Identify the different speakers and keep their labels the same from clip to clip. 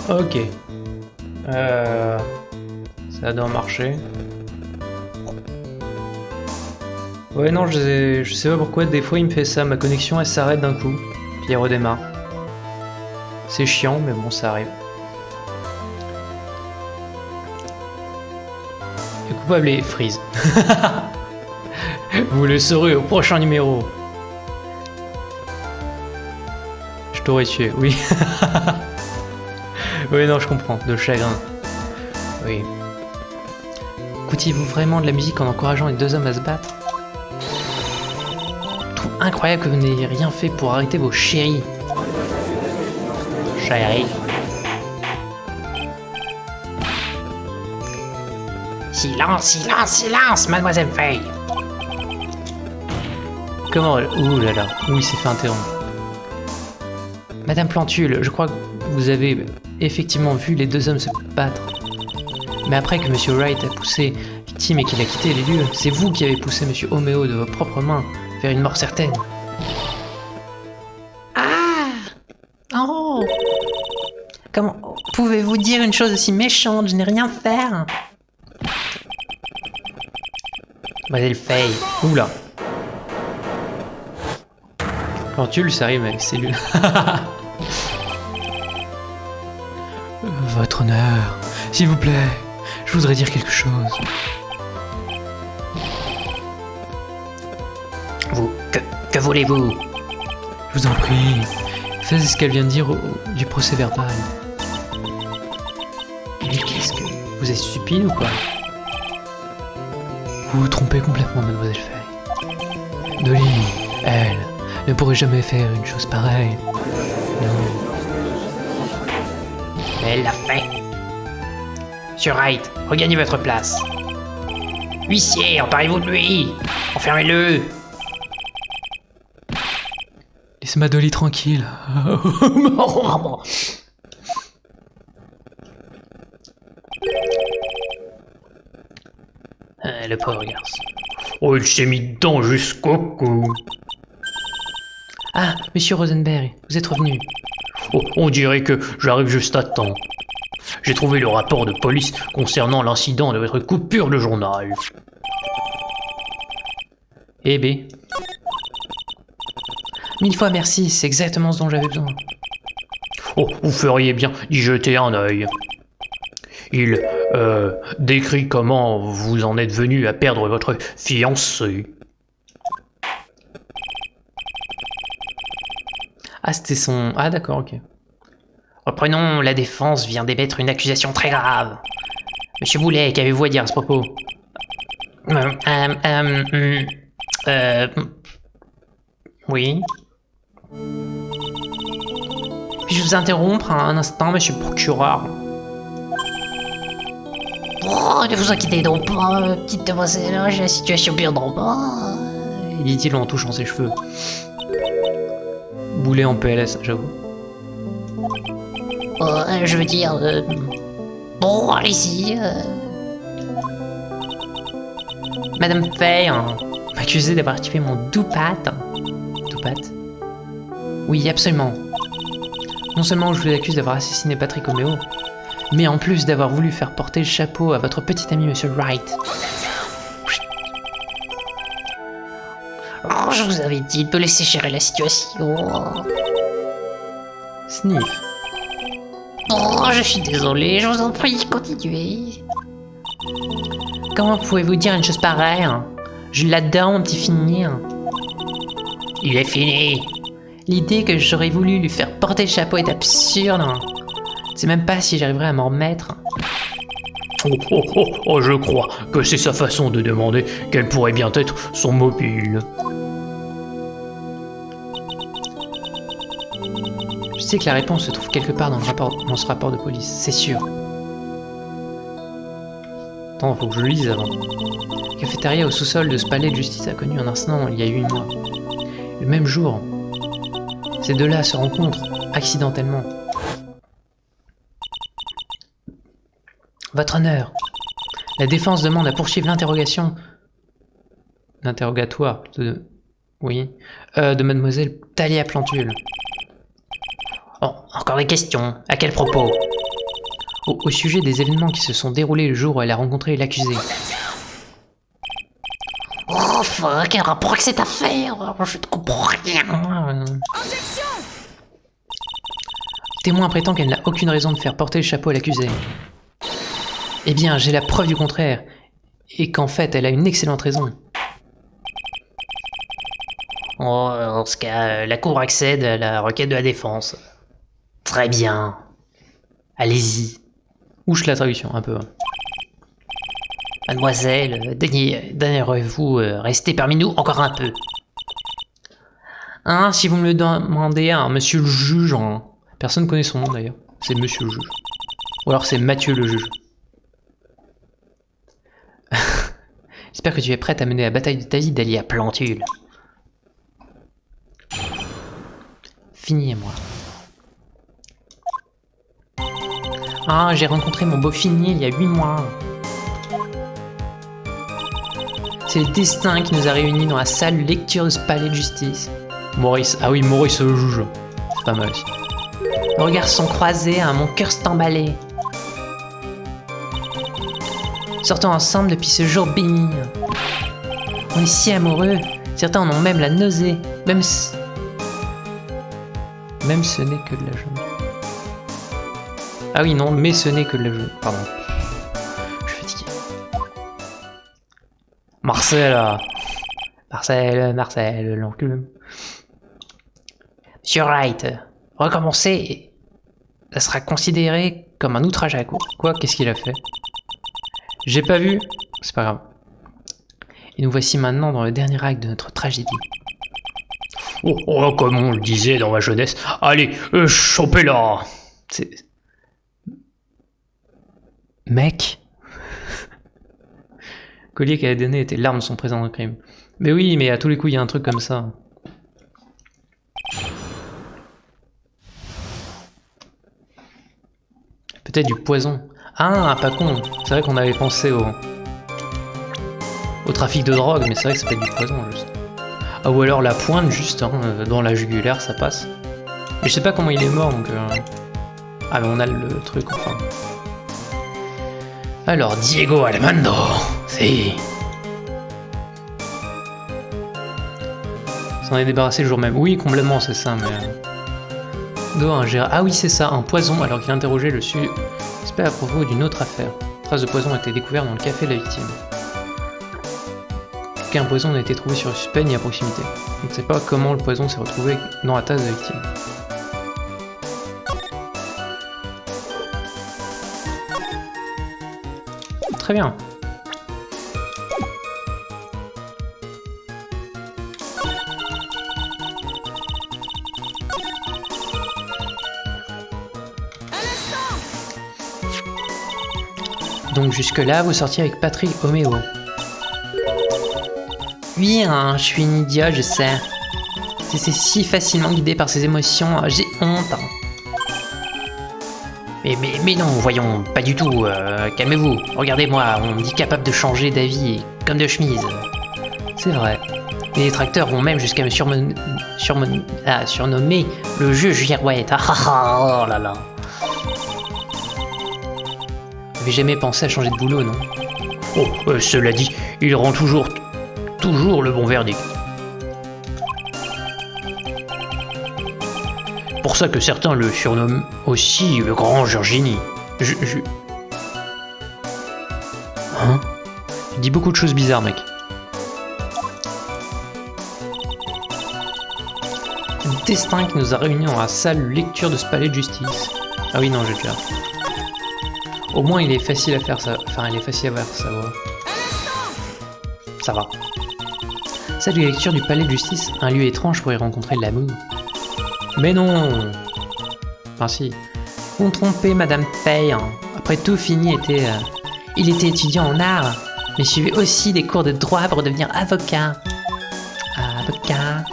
Speaker 1: Ok. Ça doit marcher. Ouais, non, je sais pas pourquoi, des fois il me fait ça, ma connexion elle s'arrête d'un coup, puis elle redémarre. C'est chiant, mais bon, ça arrive. Le coupable est Freeze. Vous le saurez au prochain numéro. Je t'aurais tué, oui. Oui, non, je comprends, de chagrin. Oui. Écoutiez-vous vraiment de la musique en encourageant les deux hommes à se battre? Je trouve incroyable que vous n'ayez rien fait pour arrêter vos chéris. Chéris.
Speaker 2: Silence, silence, silence, mademoiselle Fay.
Speaker 1: Comment... Ouh là là, oui, il s'est fait interrompre. Madame Plantule, je crois que vous avez effectivement vu les deux hommes se battre. Mais après que Monsieur Wright a poussé victime et qu'il a quitté les lieux, c'est vous qui avez poussé Monsieur Homeo de vos propres mains vers une mort certaine.
Speaker 2: Ah! Oh! Comment pouvez-vous dire une chose aussi méchante? Je n'ai rien fait.
Speaker 1: Mademoiselle Fay. Oula. Plantule, ça arrive avec ses lunettes. Votre honneur, s'il vous plaît, je voudrais dire quelque chose.
Speaker 2: Vous, que voulez-vous?
Speaker 1: Je vous en prie, faites ce qu'elle vient de dire du procès verbal.
Speaker 2: Mais qu'est-ce que...
Speaker 1: Vous êtes stupide ou quoi? Vous vous trompez complètement, mademoiselle Fay. Dolly, elle, ne pourrait jamais faire une chose pareille. Non.
Speaker 2: Mais elle l'a fait. Monsieur Wright, regagnez votre place. Huissier, emparez-vous de lui. Enfermez-le.
Speaker 1: Laissez ma Dolly tranquille.
Speaker 2: Le pauvre garçon.
Speaker 3: Oh, il s'est mis dedans jusqu'au cou.
Speaker 1: Ah, monsieur Rosenberg, vous êtes revenu.
Speaker 3: Oh, on dirait que j'arrive juste à temps. J'ai trouvé le rapport de police concernant l'incident de votre coupure de journal.
Speaker 1: Eh B. 1000 fois merci, c'est exactement ce dont j'avais besoin.
Speaker 3: Oh, vous feriez bien d'y jeter un œil. Il décrit comment vous en êtes venu à perdre votre fiancé.
Speaker 1: Ah, c'était son... Ah, d'accord, ok.
Speaker 2: Reprenons, la défense vient d'émettre une accusation très grave. Monsieur Boulet, qu'avez-vous à dire à ce propos? Oui. Puis-je vous interrompre un instant, monsieur le procureur? Oh, ne vous inquiétez donc pas, petite demoiselle, j'ai la situation bien en bas.
Speaker 1: Dit-il en touchant ses cheveux. Boulet en PLS, j'avoue.
Speaker 2: Je veux dire... Bon, allez-y. Madame Fay m'accusait d'avoir tué mon Doupat.
Speaker 1: Doupat?
Speaker 2: Oui, absolument.
Speaker 1: Non seulement je vous accuse d'avoir assassiné Patrick Homeo, mais en plus d'avoir voulu faire porter le chapeau à votre petit ami Monsieur Wright.
Speaker 2: Oh, je vous avais dit de laisser gérer la situation.
Speaker 1: Sniff.
Speaker 2: Oh, je suis désolé, je vous en prie, continuez.
Speaker 1: Comment pouvez-vous dire une chose pareille? Je l'adore, mon petit fini.
Speaker 2: Il est fini.
Speaker 1: L'idée que j'aurais voulu lui faire porter le chapeau est absurde. Je sais même pas si j'arriverai à m'en remettre.
Speaker 3: Oh, je crois que c'est sa façon de demander quel pourrait bien être son mobile.
Speaker 1: Je sais que la réponse se trouve quelque part dans ce rapport de police, c'est sûr. Attends, faut que je le lise avant. Cafétéria au sous-sol de ce palais de justice a connu un incident il y a 8 mois. Le même jour, ces deux-là se rencontrent accidentellement. Votre honneur, la défense demande à poursuivre l'interrogatoire de mademoiselle Thalia Plantule.
Speaker 2: Oh, encore des questions. À quel propos?
Speaker 1: au sujet des événements qui se sont déroulés le jour où elle a rencontré l'accusé.
Speaker 2: Oh fuck, quel rapport avec cette affaire? Je ne comprends rien.
Speaker 1: Témoin prétend qu'elle n'a aucune raison de faire porter le chapeau à l'accusé. Eh bien, j'ai la preuve du contraire, et qu'en fait, elle a une excellente raison.
Speaker 2: Oh, en ce cas, la cour accède à la requête de la défense. Très bien. Allez-y.
Speaker 1: Ouche la traduction, un peu.
Speaker 2: Mademoiselle, daigneriez-vous rester parmi nous encore un peu?
Speaker 1: Hein, si vous me le demandez, hein, monsieur le juge, hein. Personne ne connaît son nom d'ailleurs. C'est monsieur le juge. Ou alors c'est Mathieu le juge. J'espère que tu es prête à mener la bataille de ta vie, Dahlia Plantule. Fini et moi. Ah, j'ai rencontré mon beau Fini il y a 8 mois. C'est le destin qui nous a réunis dans la salle de lecture de ce palais de justice. Maurice, ah oui, Maurice le juge. C'est pas mal aussi. Nos regards sont croisés, hein, mon cœur s'est emballé. Sortons ensemble depuis ce jour béni. On est si amoureux, certains en ont même la nausée, même ce n'est que de la jaune. Ah oui, non, mais ce n'est que de la jaune, pardon. Je suis fatigué. Marcel, l'encul.
Speaker 2: Monsieur Wright, recommencer, ça sera considéré comme un outrage à la cour.
Speaker 1: Quoi? Qu'est-ce qu'il a fait? J'ai pas vu. C'est pas grave. Et nous voici maintenant dans le dernier acte de notre tragédie.
Speaker 3: Oh, comme on le disait dans ma jeunesse. Allez, chopez-la!
Speaker 1: C'est... Mec. Collier qu'elle a donné était l'arme de son présent de crime. Mais oui, mais à tous les coups, il y a un truc comme ça. Peut-être du poison. Ah, pas con. C'est vrai qu'on avait pensé au trafic de drogue, mais c'est vrai que c'est peut-être du poison, juste. Ah, ou alors la pointe, juste, hein, dans la jugulaire, ça passe. Mais je sais pas comment il est mort, donc... Ah, mais on a le truc, enfin... Alors,
Speaker 3: Diego Armando, si.
Speaker 1: S'en est débarrassé le jour même. Oui, complètement, c'est ça, mais... Ah oui, c'est ça, un poison, alors qu'il interrogeait le suspect à propos d'une autre affaire. Traces de poison ont été découvertes dans le café de la victime. Aucun poison n'a été trouvé sur le suspect ni à proximité. On ne sait pas comment le poison s'est retrouvé dans la tasse de la victime. Très bien. Donc jusque-là, vous sortiez avec Patrick Oméo. Oui, hein, je suis une idiote, je sais. C'est si facilement guidé par ses émotions, j'ai honte.
Speaker 2: Mais non, voyons, pas du tout, calmez-vous. Regardez-moi, on me dit capable de changer d'avis, comme de chemise.
Speaker 1: C'est vrai.
Speaker 2: Les détracteurs vont même jusqu'à me surnommer le juge Girouette. Ah, oh là là.
Speaker 1: Vous n'avez jamais pensé à changer de boulot, non?
Speaker 3: Oh, cela dit, il rend toujours le bon verdict. Pour ça que certains le surnomment aussi le grand Giorgini.
Speaker 1: Hein? Tu dis beaucoup de choses bizarres, mec. Le destin qui nous a réunis dans la salle de lecture de ce palais de justice. Ah oui, non, j'ai déjà. Au moins, il est facile à faire ça. Enfin, il est facile à faire sa voix. Ça va. Salle de lecture du palais de justice, un lieu étrange pour y rencontrer l'amour. Mais non! Enfin si. Vous me trompez, Madame Fay. Après tout, Fini était... Il était étudiant en art, mais suivait aussi des cours de droit pour devenir avocat. Avocat...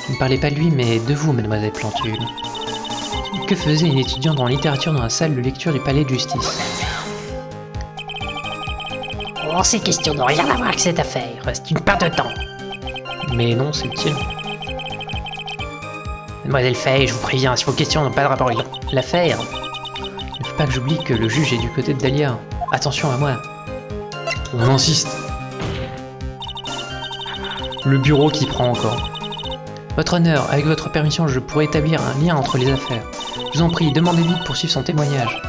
Speaker 1: Je ne parlais pas de lui, mais de vous, Mademoiselle Plantule. Que faisait une étudiante en littérature dans la salle de lecture du palais de justice?
Speaker 2: Oh, ces questions n'ont rien à voir avec cette affaire, c'est une perte de temps.
Speaker 1: Mais non, c'est utile.
Speaker 2: Mademoiselle Fay, je vous préviens, si vos questions n'ont pas de rapport avec l'affaire,
Speaker 1: faut pas que j'oublie que le juge est du côté de Dahlia. Attention à moi. On insiste. Le bureau qui prend encore. Votre honneur, avec votre permission, je pourrais établir un lien entre les affaires. Je vous en prie, demandez-lui de poursuivre son témoignage.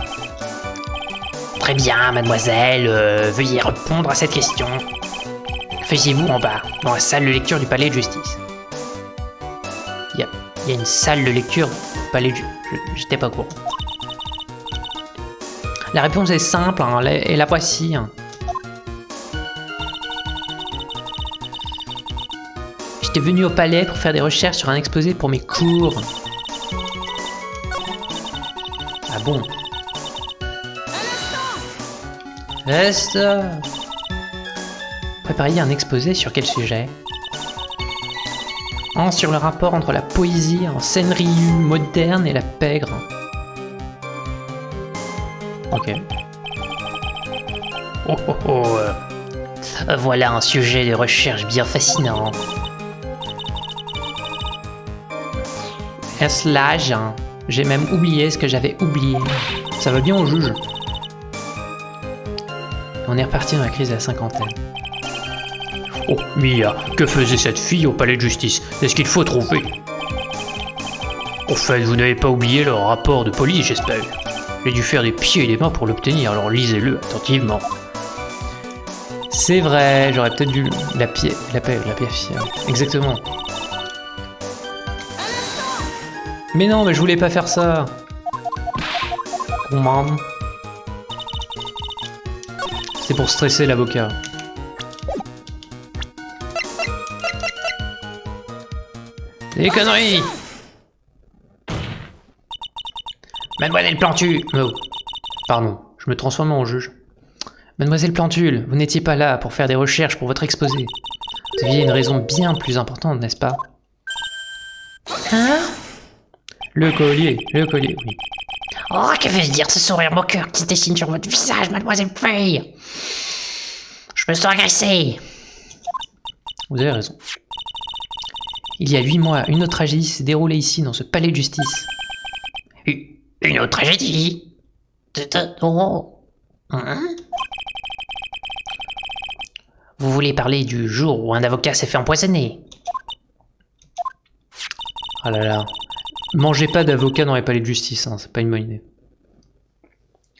Speaker 2: Très bien, mademoiselle, veuillez répondre à cette question. Que faisiez-vous en bas, dans la salle de lecture du palais de justice?
Speaker 1: Il y a une salle de lecture au palais de... J'étais pas au courant. La réponse est simple, hein, et la voici. Hein. J'étais venu au palais pour faire des recherches sur un exposé pour mes cours. Ah bon? Reste. Prépariez un exposé sur quel sujet? Sur le rapport entre la poésie en scènerie moderne et la pègre. Ok.
Speaker 2: Oh oh oh. Voilà un sujet de recherche bien fascinant.
Speaker 1: Est-ce l'âge? J'ai même oublié ce que j'avais oublié. Ça va bien au juge. On est reparti dans la crise de la cinquantaine.
Speaker 3: Oh, Mia, que faisait cette fille au palais de justice? C'est ce qu'il faut trouver. Au fait, vous n'avez pas oublié le rapport de police, j'espère. J'ai dû faire des pieds et des mains pour l'obtenir, alors lisez-le attentivement.
Speaker 1: C'est vrai, j'aurais peut-être dû... La pièce. Exactement. Mais non, mais je voulais pas faire ça. Comment? C'est pour stresser l'avocat.
Speaker 2: Des conneries! Mademoiselle Plantu!
Speaker 1: Oh. Pardon, je me transforme en juge. Mademoiselle Plantule, vous n'étiez pas là pour faire des recherches pour votre exposé. Vous aviez une raison bien plus importante, n'est-ce pas?
Speaker 2: Hein?
Speaker 1: Le collier, oui.
Speaker 2: Oh, que veut dire ce sourire moqueur qui se dessine sur votre visage, mademoiselle Feuille? Je me sens agressé.
Speaker 1: Vous avez raison. Il y a 8 mois, une autre tragédie s'est déroulée ici, dans ce palais de justice.
Speaker 2: Une autre tragédie? Oh. Hein? Vous voulez parler du jour où un avocat s'est fait empoisonner?
Speaker 1: Ah là là. Mangez pas d'avocat dans les palais de justice, hein, c'est pas une bonne idée.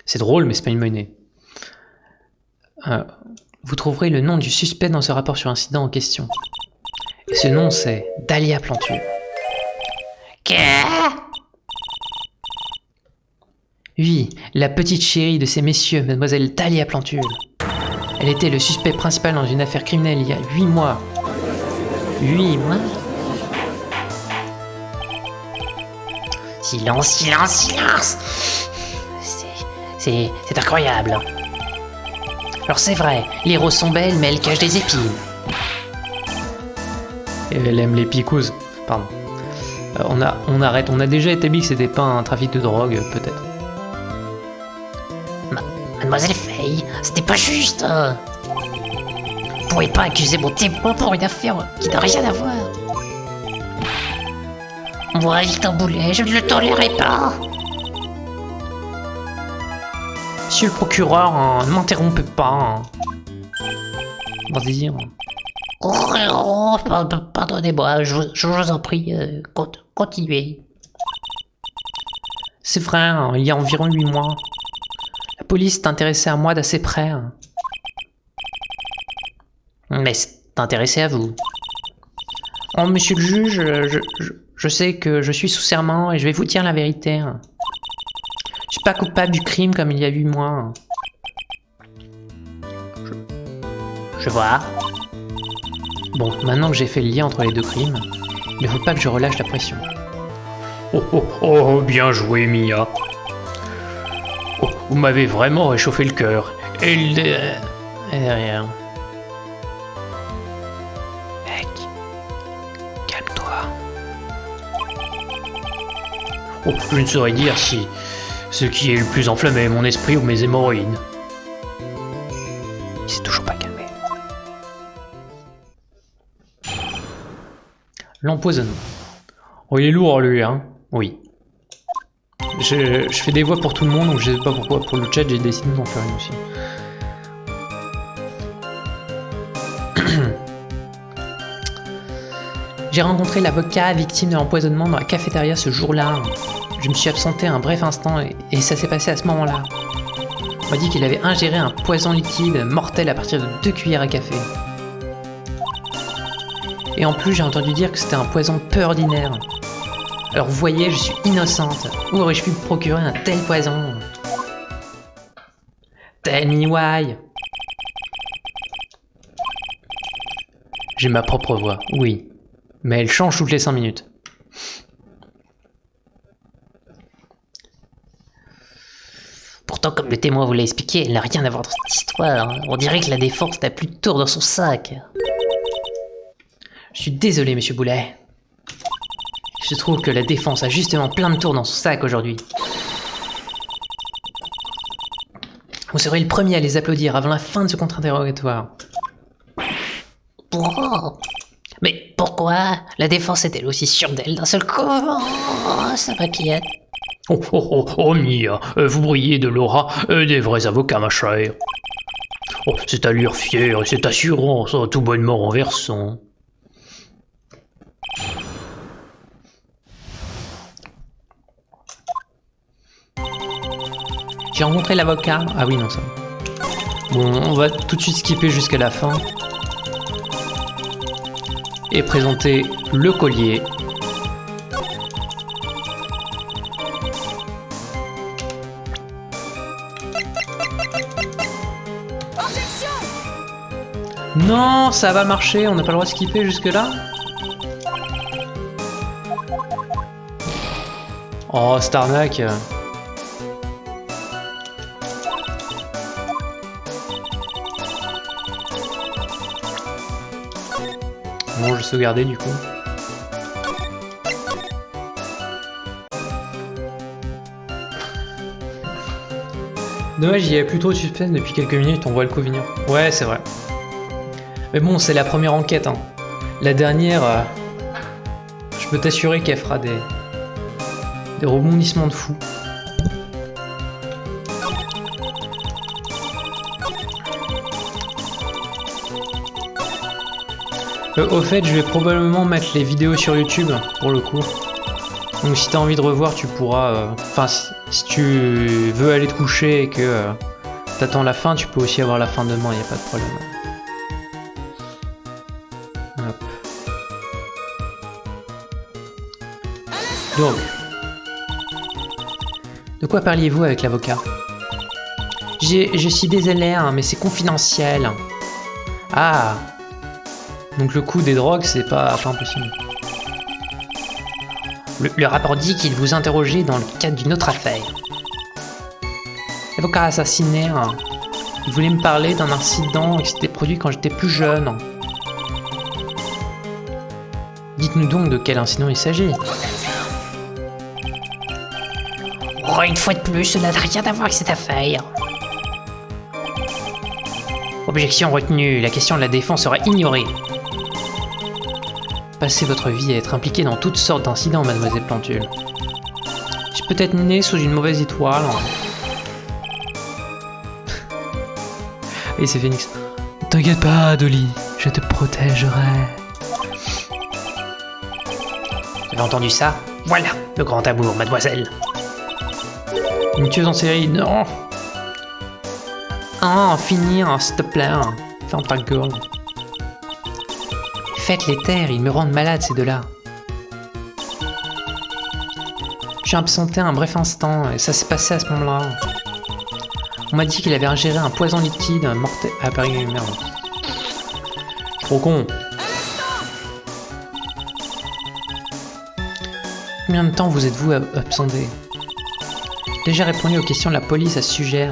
Speaker 1: C'est drôle, mais c'est pas une bonne idée. Vous trouverez le nom du suspect dans ce rapport sur l'incident en question. Et ce nom, c'est Dahlia Plantule. Oui, la petite chérie de ces messieurs, mademoiselle Dahlia Plantule. Elle était le suspect principal dans une affaire criminelle il y a 8 mois. 8 mois?
Speaker 2: Silence, silence, silence! C'est incroyable. Alors c'est vrai, les roses sont belles, mais elles cachent des épines.
Speaker 1: Et elle aime les picouses. Pardon. On arrête. On a déjà établi que c'était pas un trafic de drogue, peut-être.
Speaker 2: Mademoiselle Fay, c'était pas juste. Vous pouvez pas accuser mon témoin pour une affaire qui n'a rien à voir. Moi, Victor Boulet, je ne le tolérerai pas.
Speaker 1: Monsieur le procureur, ne m'interrompez pas. Vas-y.
Speaker 2: Oh, pardonnez-moi, je vous en prie, continuez.
Speaker 1: C'est vrai, il y a environ 8 mois. La police s'est intéressée à moi d'assez près.
Speaker 2: Mais c'est intéressé à vous.
Speaker 1: Oh, monsieur le juge, je sais que je suis sous serment et je vais vous dire la vérité. Je suis pas coupable du crime comme il y a 8 mois.
Speaker 2: Je vois.
Speaker 1: Bon, maintenant que j'ai fait le lien entre les deux crimes, il ne faut pas que je relâche la pression.
Speaker 3: Oh oh oh, bien joué, Mia. Oh, vous m'avez vraiment réchauffé le cœur.
Speaker 1: Et derrière. Mec, calme-toi.
Speaker 3: Oh, je ne saurais dire si ce qui est le plus enflammé, mon esprit ou mes hémorroïdes.
Speaker 1: Il s'est toujours pas calmé. L'empoisonnement. Oh, il est lourd, lui, hein? Oui. Je fais des voix pour tout le monde, donc je sais pas pourquoi pour le chat j'ai décidé d'en faire une aussi. J'ai rencontré l'avocat victime de l'empoisonnement dans la cafétéria ce jour-là. Je me suis absenté un bref instant et ça s'est passé à ce moment-là. On m'a dit qu'il avait ingéré un poison liquide mortel à partir de 2 cuillères à café. Et en plus, j'ai entendu dire que c'était un poison peu ordinaire. Alors vous voyez, je suis innocente. Où aurais-je pu me procurer un tel poison? Tell me why. J'ai ma propre voix, oui. Mais elle change toutes les 5 minutes.
Speaker 2: Pourtant, comme le témoin vous l'a expliqué, elle n'a rien à voir dans cette histoire. On dirait que la défense n'a plus de tour dans son sac.
Speaker 1: Je suis désolé, monsieur Boulet. Je trouve que la défense a justement plein de tours dans son sac aujourd'hui. Vous serez le premier à les applaudir avant la fin de ce contre-interrogatoire.
Speaker 2: Oh. Mais pourquoi la défense est-elle aussi sûre d'elle d'un seul coup? Oh, ça m'inquiète.
Speaker 3: Oh, Mia, vous brillez de l'aura des vrais avocats, ma chère. Oh, cette allure fière et cette assurance, tout bonnement renversant.
Speaker 1: J'ai rencontré l'avocat. Ah oui, non, ça. Bon, on va tout de suite skipper jusqu'à la fin. Et présenter le collier. Non, ça va marcher, on n'a pas le droit de skipper jusque là. Oh, Starnak. Bon, je vais sauvegarder du coup. Dommage, il y avait plus trop de suspense depuis quelques minutes, on voit le coup venir. Ouais, c'est vrai. Mais bon, c'est la première enquête. Hein. La dernière, je peux t'assurer qu'elle fera des rebondissements de fou. Au fait, je vais probablement mettre les vidéos sur YouTube, pour le coup. Donc si t'as envie de revoir, tu pourras... Enfin, si tu veux aller te coucher et que t'attends la fin, tu peux aussi avoir la fin demain, y a pas de problème. Hop. Donc, de quoi parliez-vous avec l'avocat? Je suis désolé, hein, mais c'est confidentiel. Ah, donc le coup des drogues, c'est pas impossible.
Speaker 2: Le rapport dit qu'il vous interrogeait dans le cadre d'une autre affaire.
Speaker 1: L'avocat assassiné, hein. Il voulait me parler d'un incident qui s'était produit quand j'étais plus jeune. Dites-nous donc de quel incident il s'agit.
Speaker 2: Oh, une fois de plus, cela n'a rien à voir avec cette affaire.
Speaker 1: Objection retenue, la question de la défense sera ignorée. Passez votre vie à être impliqué dans toutes sortes d'incidents, mademoiselle Plantule. J'ai peut-être né sous une mauvaise étoile. Et c'est Phoenix. T'inquiète pas, Dolly, je te protégerai.
Speaker 2: Vous avez entendu ça? Voilà, le grand amour, mademoiselle.
Speaker 1: Une tueuse en série, non. Ah, finir, s'il te plaît. Ferme ta gueule. Faites-les taire, ils me rendent malade ces deux-là. Je suis absenté un bref instant et ça s'est passé à ce moment-là. On m'a dit qu'il avait ingéré un poison liquide mortel. Ah, Paris, merde. Trop con. Combien de temps vous êtes-vous absenté? Déjà répondu aux questions de la police à ce sujet.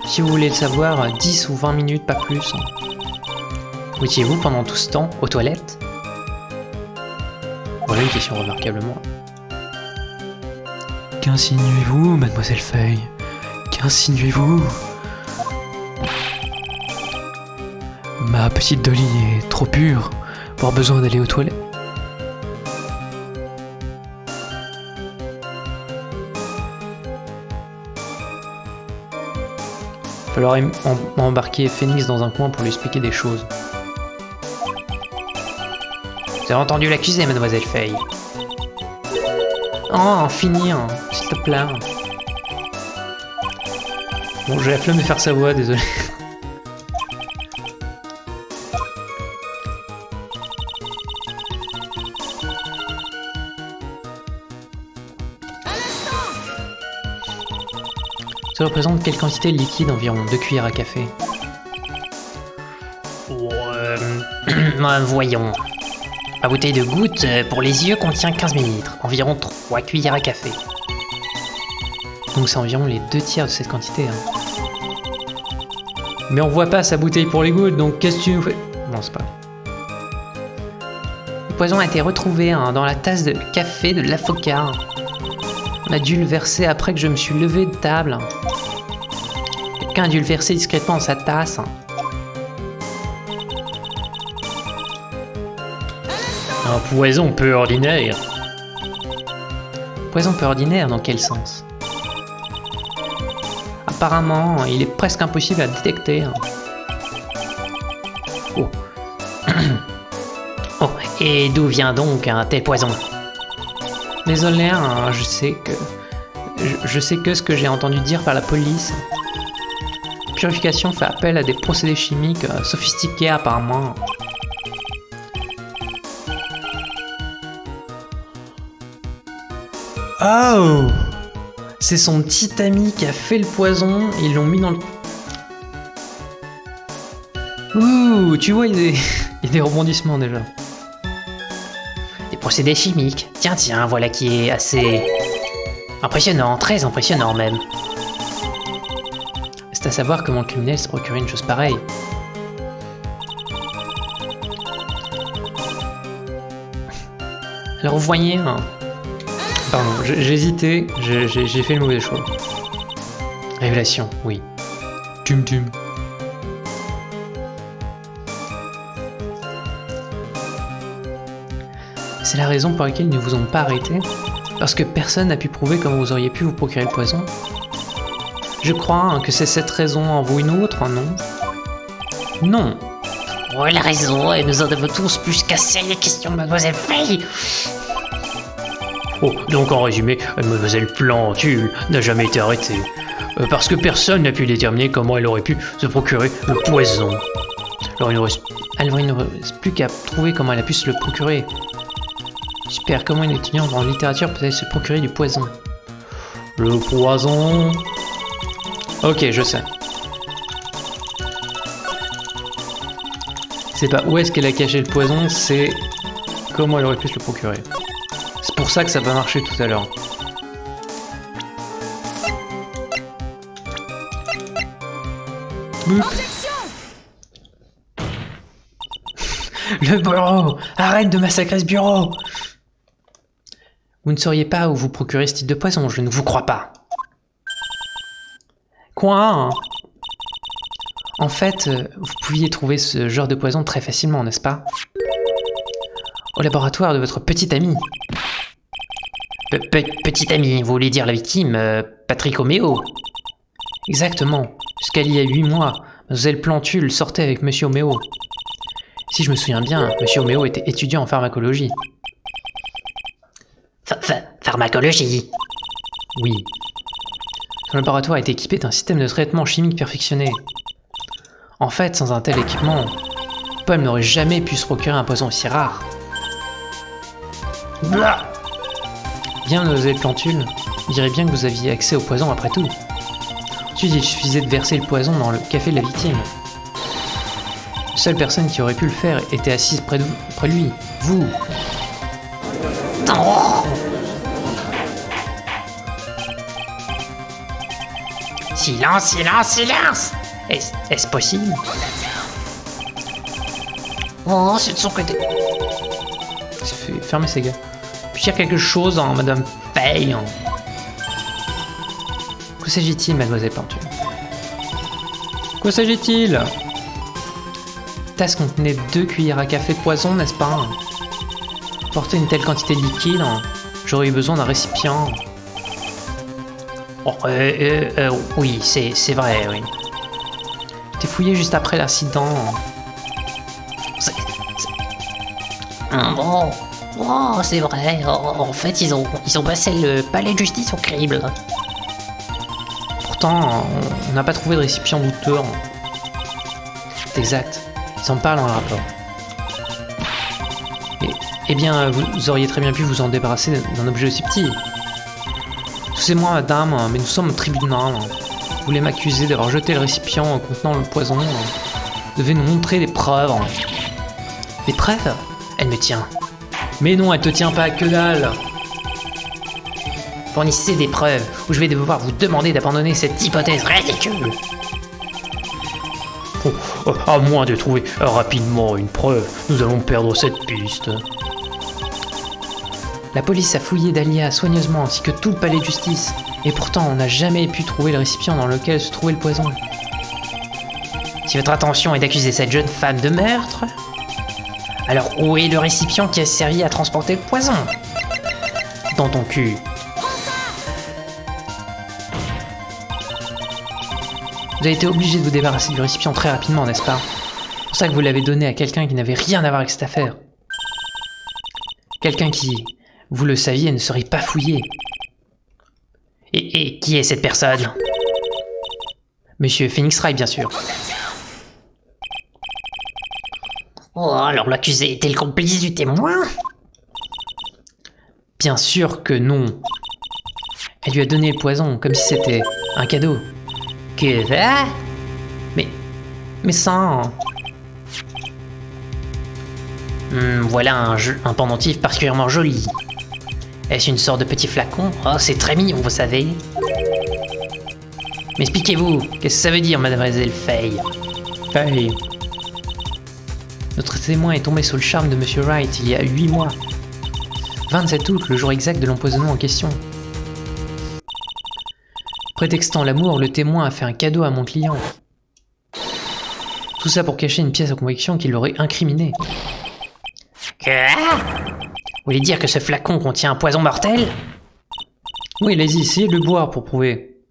Speaker 1: Si vous voulez le savoir, 10 ou 20 minutes, pas plus. Où étiez-vous pendant tout ce temps? Aux toilettes? Voilà une question remarquablement. Qu'insinuez-vous, mademoiselle Feuille? Qu'insinuez-vous? Ma petite Dolly est trop pure pour avoir besoin d'aller aux toilettes. falloir embarquer Phoenix dans un coin pour lui expliquer des choses.
Speaker 2: Vous avez entendu l'accusé, mademoiselle Faye.
Speaker 1: Oh, finir, s'il te plaît. Bon, j'ai la flemme de faire sa voix, désolé. Ça représente quelle quantité de liquide? Environ 2 cuillères à café.
Speaker 2: Voyons. Ma bouteille de gouttes pour les yeux contient 15 ml, environ 3 cuillères à café.
Speaker 1: Donc c'est environ les 2 tiers de cette quantité. Hein. Mais on voit pas sa bouteille pour les gouttes, donc qu'est-ce que tu nous fais? Non, c'est pas grave.
Speaker 2: Le poison a été retrouvé dans la tasse de café de l'avocat.
Speaker 1: On a dû le verser après que je me suis levé de table.
Speaker 2: Quelqu'un a dû le verser discrètement dans sa tasse.
Speaker 3: Un poison peu ordinaire.
Speaker 1: Poison peu ordinaire, dans quel sens? Apparemment, il est presque impossible à détecter.
Speaker 2: Oh. Oh, et d'où vient donc un tel poison?
Speaker 1: Désolé, hein, je sais que ce que j'ai entendu dire par la police. Purification fait appel à des procédés chimiques sophistiqués apparemment. Oh! C'est son petit ami qui a fait le poison et ils l'ont mis dans le... Ouh, tu vois, il y a des rebondissements déjà.
Speaker 2: Des procédés chimiques. Tiens, voilà qui est assez... impressionnant, très impressionnant même.
Speaker 1: C'est à savoir comment le criminel se procurait une chose pareille. Alors vous voyez... Hein. Pardon, j'ai hésité, j'ai fait le mauvais choix. Révélation, oui. Tum. C'est la raison pour laquelle ils ne vous ont pas arrêté? Parce que personne n'a pu prouver comment vous auriez pu vous procurer le poison? Je crois que c'est cette raison en vaut une autre, non? Non.
Speaker 2: Oh, la raison, et nous en avons tous plus cassé les questions de mademoiselle Faye.
Speaker 3: Oh, donc en résumé, mademoiselle Plantule n'a jamais été arrêtée. Parce que personne n'a pu déterminer comment elle aurait pu se procurer le poison.
Speaker 1: Alors il ne reste plus qu'à trouver comment elle a pu se le procurer. Super, comment une étudiante en littérature peut-elle se procurer du poison?
Speaker 3: Le poison...
Speaker 1: Ok, je sais. C'est pas où est-ce qu'elle a caché le poison, c'est comment elle aurait pu se le procurer. C'est pour ça que ça va marcher tout à l'heure. Le bureau! Arrête de massacrer ce bureau! Vous ne sauriez pas où vous procurez ce type de poison, je ne vous crois pas. Quoi? En fait, vous pouviez trouver ce genre de poison très facilement, n'est-ce pas? Au laboratoire de votre petite amie.
Speaker 2: Petite amie, vous voulez dire la victime, Patrick Oméo?
Speaker 1: Exactement. Jusqu'à il y a 8 mois, Mademoiselle Plantule sortait avec Monsieur Oméo. Si je me souviens bien, Monsieur Oméo était étudiant en pharmacologie.
Speaker 2: Pharmacologie?
Speaker 1: Oui. Son laboratoire est équipé d'un système de traitement chimique perfectionné. En fait, sans un tel équipement, Paul n'aurait jamais pu se procurer un poison aussi rare. Blah! Bien, Mademoiselle Plantule, on dirait bien que vous aviez accès au poison après tout. Ensuite, il suffisait de verser le poison dans le café de la victime. La seule personne qui aurait pu le faire était assise près de lui, vous.
Speaker 2: Oh! Silence! Est-ce possible? Oh, ce ne sont que des...
Speaker 1: Fermez ces gars. Puis-je dire quelque chose en Madame Faye? Que s'agit-il, Mademoiselle Plantule? Quoi s'agit-il? Tasse contenait 2 cuillères à café de poison, n'est-ce pas? Porter une telle quantité de liquide, j'aurais eu besoin d'un récipient.
Speaker 2: Oh, oui, c'est vrai, oui.
Speaker 1: été fouillé juste après l'incident.
Speaker 2: Oh, oh, c'est vrai. Oh, en fait, ils ont passé le palais de justice au crible.
Speaker 1: Pourtant, on n'a pas trouvé de récipient douteux. C'est exact. Ils en parlent dans le rapport. Eh bien, vous auriez très bien pu vous en débarrasser d'un objet aussi petit. Excusez-moi, madame, mais nous sommes au tribunal. Vous voulez m'accuser d'avoir jeté le récipient contenant le poison. Vous devez nous montrer des preuves. Des preuves?
Speaker 2: Elle me tient.
Speaker 1: Mais non, elle te tient pas, que dalle.
Speaker 2: Fournissez des preuves ou je vais devoir vous demander d'abandonner cette hypothèse ridicule.
Speaker 3: Oh, à moins de trouver rapidement une preuve, nous allons perdre cette piste.
Speaker 1: La police a fouillé Dahlia soigneusement ainsi que tout le palais de justice. Et pourtant, on n'a jamais pu trouver le récipient dans lequel se trouvait le poison.
Speaker 2: Si votre intention est d'accuser cette jeune femme de meurtre, alors où est le récipient qui a servi à transporter le poison?
Speaker 1: Dans ton cul. Vous avez été obligé de vous débarrasser du récipient très rapidement, n'est-ce pas? C'est pour ça que vous l'avez donné à quelqu'un qui n'avait rien à voir avec cette affaire. Quelqu'un qui, vous le saviez, ne serait pas fouillé.
Speaker 2: Et qui est cette personne?
Speaker 1: Monsieur Phoenix Wright, bien sûr.
Speaker 2: Oh, alors l'accusé était le complice du témoin?
Speaker 1: Bien sûr que non. Elle lui a donné le poison, comme si c'était un cadeau.
Speaker 2: Que va?
Speaker 1: Mais ça...
Speaker 2: Voilà un pendentif particulièrement joli. Est-ce une sorte de petit flacon? Oh, c'est très mignon, vous savez. Mais expliquez-vous, qu'est-ce que ça veut dire, mademoiselle Faye?
Speaker 1: Faye. Notre témoin est tombé sous le charme de Monsieur Wright il y a 8 mois. 27 août, le jour exact de l'empoisonnement en question. Prétextant l'amour, le témoin a fait un cadeau à mon client. Tout ça pour cacher une pièce à conviction qui l'aurait incriminé.
Speaker 2: Vous voulez dire que ce flacon contient un poison mortel?
Speaker 1: Oui, allez-y, essayez de le boire pour prouver.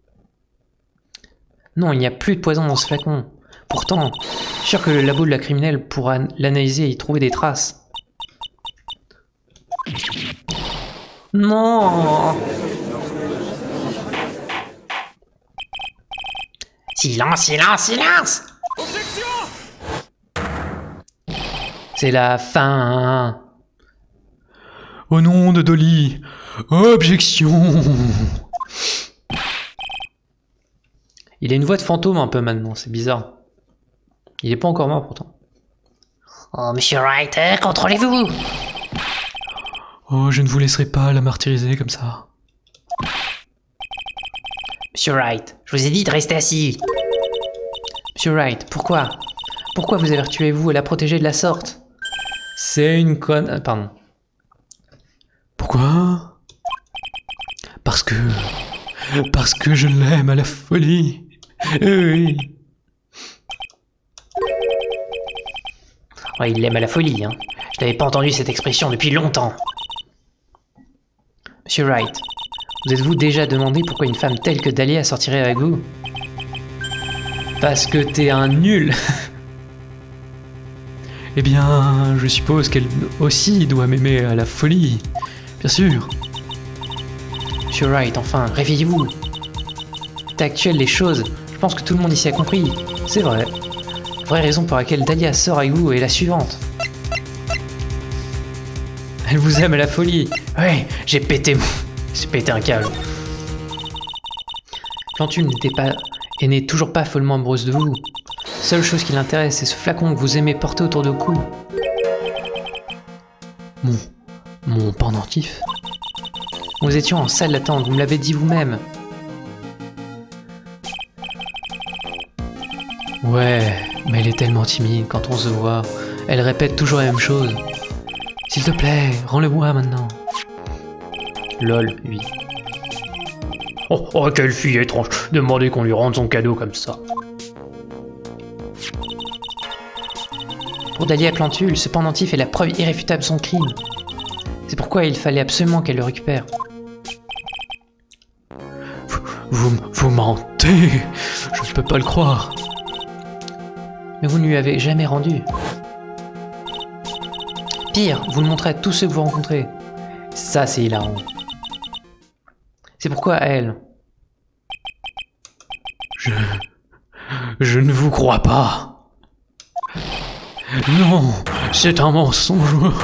Speaker 1: Non, il n'y a plus de poison dans ce flacon. Pourtant, je suis sûr que le labo de la criminelle pourra l'analyser et y trouver des traces. Non!
Speaker 2: Silence, silence, silence!
Speaker 1: C'est la fin.
Speaker 3: Au nom de Dolly, objection!
Speaker 1: Il a une voix de fantôme un peu maintenant, c'est bizarre. Il est pas encore mort pourtant.
Speaker 2: Oh, Monsieur Wright, contrôlez-vous!
Speaker 3: Oh, je ne vous laisserai pas la martyriser comme ça.
Speaker 2: Monsieur Wright, je vous ai dit de rester assis.
Speaker 1: Monsieur Wright, pourquoi? Pourquoi vous avertuez-vous à la protéger de la sorte? C'est une conne... pardon.
Speaker 3: Pourquoi? Parce que je l'aime à la folie. Oui.
Speaker 2: Oh, il l'aime à la folie, hein. Je n'avais pas entendu cette expression depuis longtemps.
Speaker 1: Monsieur Wright, vous êtes-vous déjà demandé pourquoi une femme telle que Dahlia sortirait avec vous? Parce que t'es un nul.
Speaker 3: Eh bien, je suppose qu'elle aussi doit m'aimer à la folie. Bien sûr.
Speaker 1: Monsieur Wright, enfin, réveillez-vous. L'état actuel des choses, je pense que tout le monde ici a compris. C'est vrai. La vraie raison pour laquelle Dahlia sort avec vous est la suivante. Elle vous aime à la folie. Ouais, j'ai pété un câble. Plantule n'est toujours pas follement amoureuse de vous. Seule chose qui l'intéresse, c'est ce flacon que vous aimez porter autour de vous cou. Mon pendentif. Nous étions en salle d'attente, vous me l'avez dit vous-même. Ouais, mais elle est tellement timide quand on se voit. Elle répète toujours la même chose. S'il te plaît, rends-le-moi maintenant. Lol, oui.
Speaker 3: Oh, quelle fille étrange. Demandez qu'on lui rende son cadeau comme ça.
Speaker 1: Pour Dahlia Plantule, ce pendentif est la preuve irréfutable de son crime. C'est pourquoi il fallait absolument qu'elle le récupère.
Speaker 3: Vous mentez. Je ne peux pas le croire.
Speaker 1: Mais vous ne lui avez jamais rendu. Pire, vous le montrez à tous ceux que vous rencontrez. Ça, c'est hilarant. C'est pourquoi elle...
Speaker 3: Je ne vous crois pas. Non, c'est un mensonge.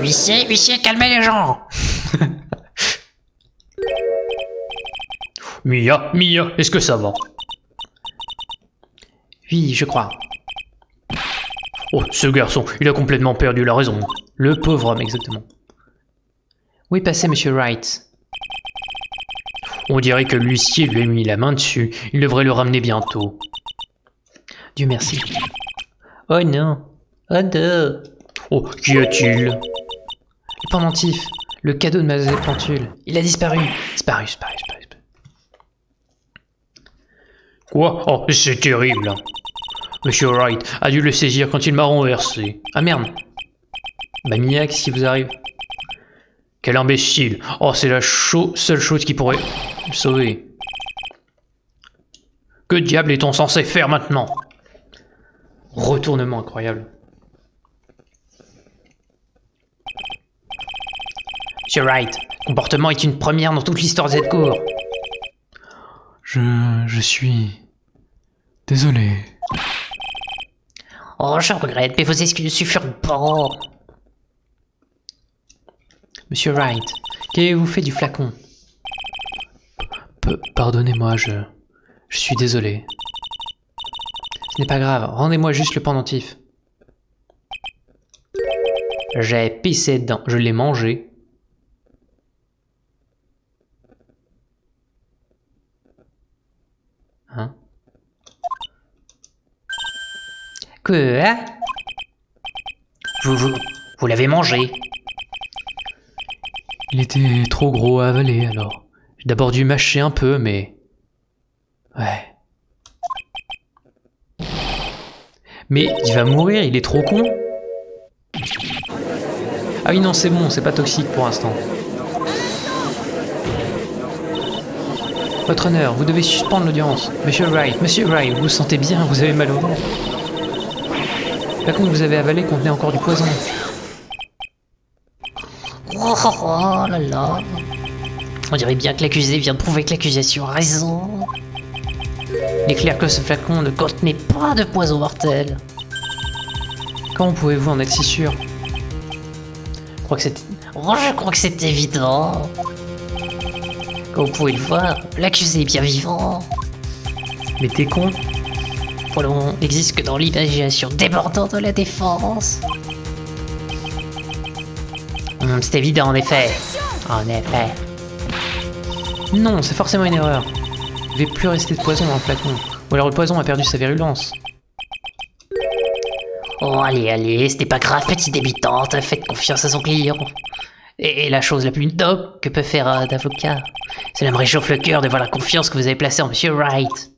Speaker 2: Huissier, calmez les gens.
Speaker 3: Mia, est-ce que ça va?
Speaker 1: Oui, je crois.
Speaker 3: Oh, ce garçon, il a complètement perdu la raison.
Speaker 1: Le pauvre homme, exactement. Où est passé Monsieur Wright?
Speaker 3: On dirait que l'huissier lui a mis la main dessus. Il devrait le ramener bientôt.
Speaker 1: Dieu merci. Oh non. Oh non.
Speaker 3: Oh, qu'y a-t-il?
Speaker 1: Le pendentif. Le cadeau de Mademoiselle Plantule. Il a disparu. Disparu.
Speaker 3: Quoi? Oh, c'est terrible. Monsieur Wright a dû le saisir quand il m'a renversé.
Speaker 1: Ah merde. Bah Mia, qu'est-ce qui vous arrive?
Speaker 3: Quel imbécile! Oh, c'est la seule chose qui pourrait me sauver. Que diable est-on censé faire maintenant?
Speaker 1: Retournement incroyable.
Speaker 2: Monsieur Wright, comportement est une première dans toute l'histoire de cette cour.
Speaker 3: Je suis... désolé.
Speaker 2: Oh, je regrette, mais vos excuses suffiront pas.
Speaker 1: Monsieur Wright, qu'avez-vous fait du flacon?
Speaker 3: Pardonnez-moi, je suis désolé.
Speaker 1: Ce n'est pas grave, rendez-moi juste le pendentif. J'ai pissé dedans, je l'ai mangé. Hein?
Speaker 2: Quoi? Vous l'avez mangé?
Speaker 3: Il était trop gros à avaler, alors. J'ai d'abord dû mâcher un peu, mais... Ouais.
Speaker 1: Mais il va mourir, il est trop con. Ah oui non, c'est bon, c'est pas toxique pour l'instant. Votre honneur, vous devez suspendre l'audience. Monsieur Wright, vous vous sentez bien, vous avez mal au ventre. Le flacon que vous avez avalé contenait encore du poison.
Speaker 2: Oh là là. On dirait bien que l'accusé vient de prouver que l'accusation a raison.
Speaker 1: Il est clair que ce flacon ne contenait
Speaker 2: Pas de poison mortel.
Speaker 1: Comment pouvez-vous en être si sûr? Je crois que c'est
Speaker 2: évident. Comme vous pouvez le voir, l'accusé est bien vivant.
Speaker 1: Mais t'es con.
Speaker 2: Pour le moment, il n'existe que dans l'imagination débordante de la défense. C'est évident, en effet.
Speaker 1: Non, c'est forcément une erreur. Il ne devait plus rester de poison dans le flacon. Ou alors le poison a perdu sa virulence.
Speaker 2: Oh, allez, ce n'est pas grave, petite débutante, faites confiance à son client. Et la chose la plus noble que peut faire un avocat, cela me réchauffe le cœur de voir la confiance que vous avez placée en Monsieur Wright.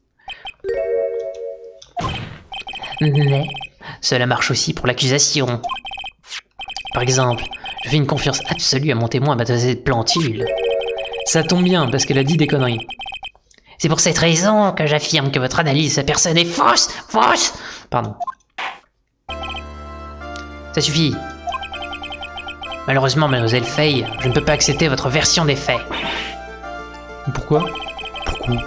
Speaker 2: Mais cela marche aussi pour l'accusation. Par exemple, je fais une confiance absolue à mon témoin, Mademoiselle Plantule.
Speaker 1: Ça tombe bien, parce qu'elle a dit des conneries.
Speaker 2: C'est pour cette raison que j'affirme que votre analyse de sa personne est fausse.
Speaker 1: Pardon.
Speaker 2: Ça suffit. Malheureusement, Mademoiselle Fay, je ne peux pas accepter votre version des faits.
Speaker 1: Pourquoi?
Speaker 2: Une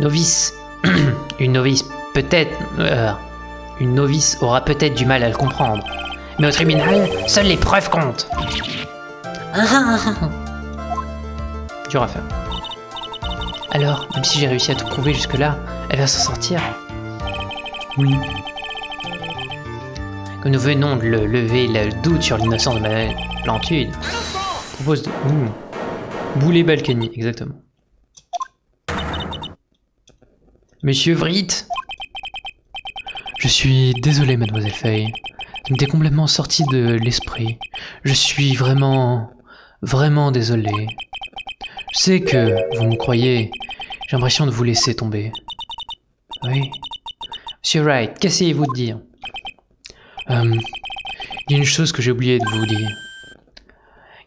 Speaker 2: novice... Une novice aura peut-être du mal à le comprendre. Mais au tribunal, seules les preuves comptent.
Speaker 1: Dur à faire. Alors, même si j'ai réussi à tout prouver jusque-là, elle va s'en sortir?
Speaker 3: Oui.
Speaker 1: Comme nous venons de lever le doute sur l'innocence de Madame Plantule, je propose de... Boulet Balkany, exactement. Monsieur Wright?
Speaker 3: Je suis désolé, Mademoiselle Fay. Ça m'était complètement sorti de l'esprit. Je suis vraiment désolé. Je sais que vous me croyez. J'ai l'impression de vous laisser tomber. Oui.
Speaker 1: Monsieur Wright, qu'essayez-vous de dire? Il y a une chose que j'ai oublié de vous dire.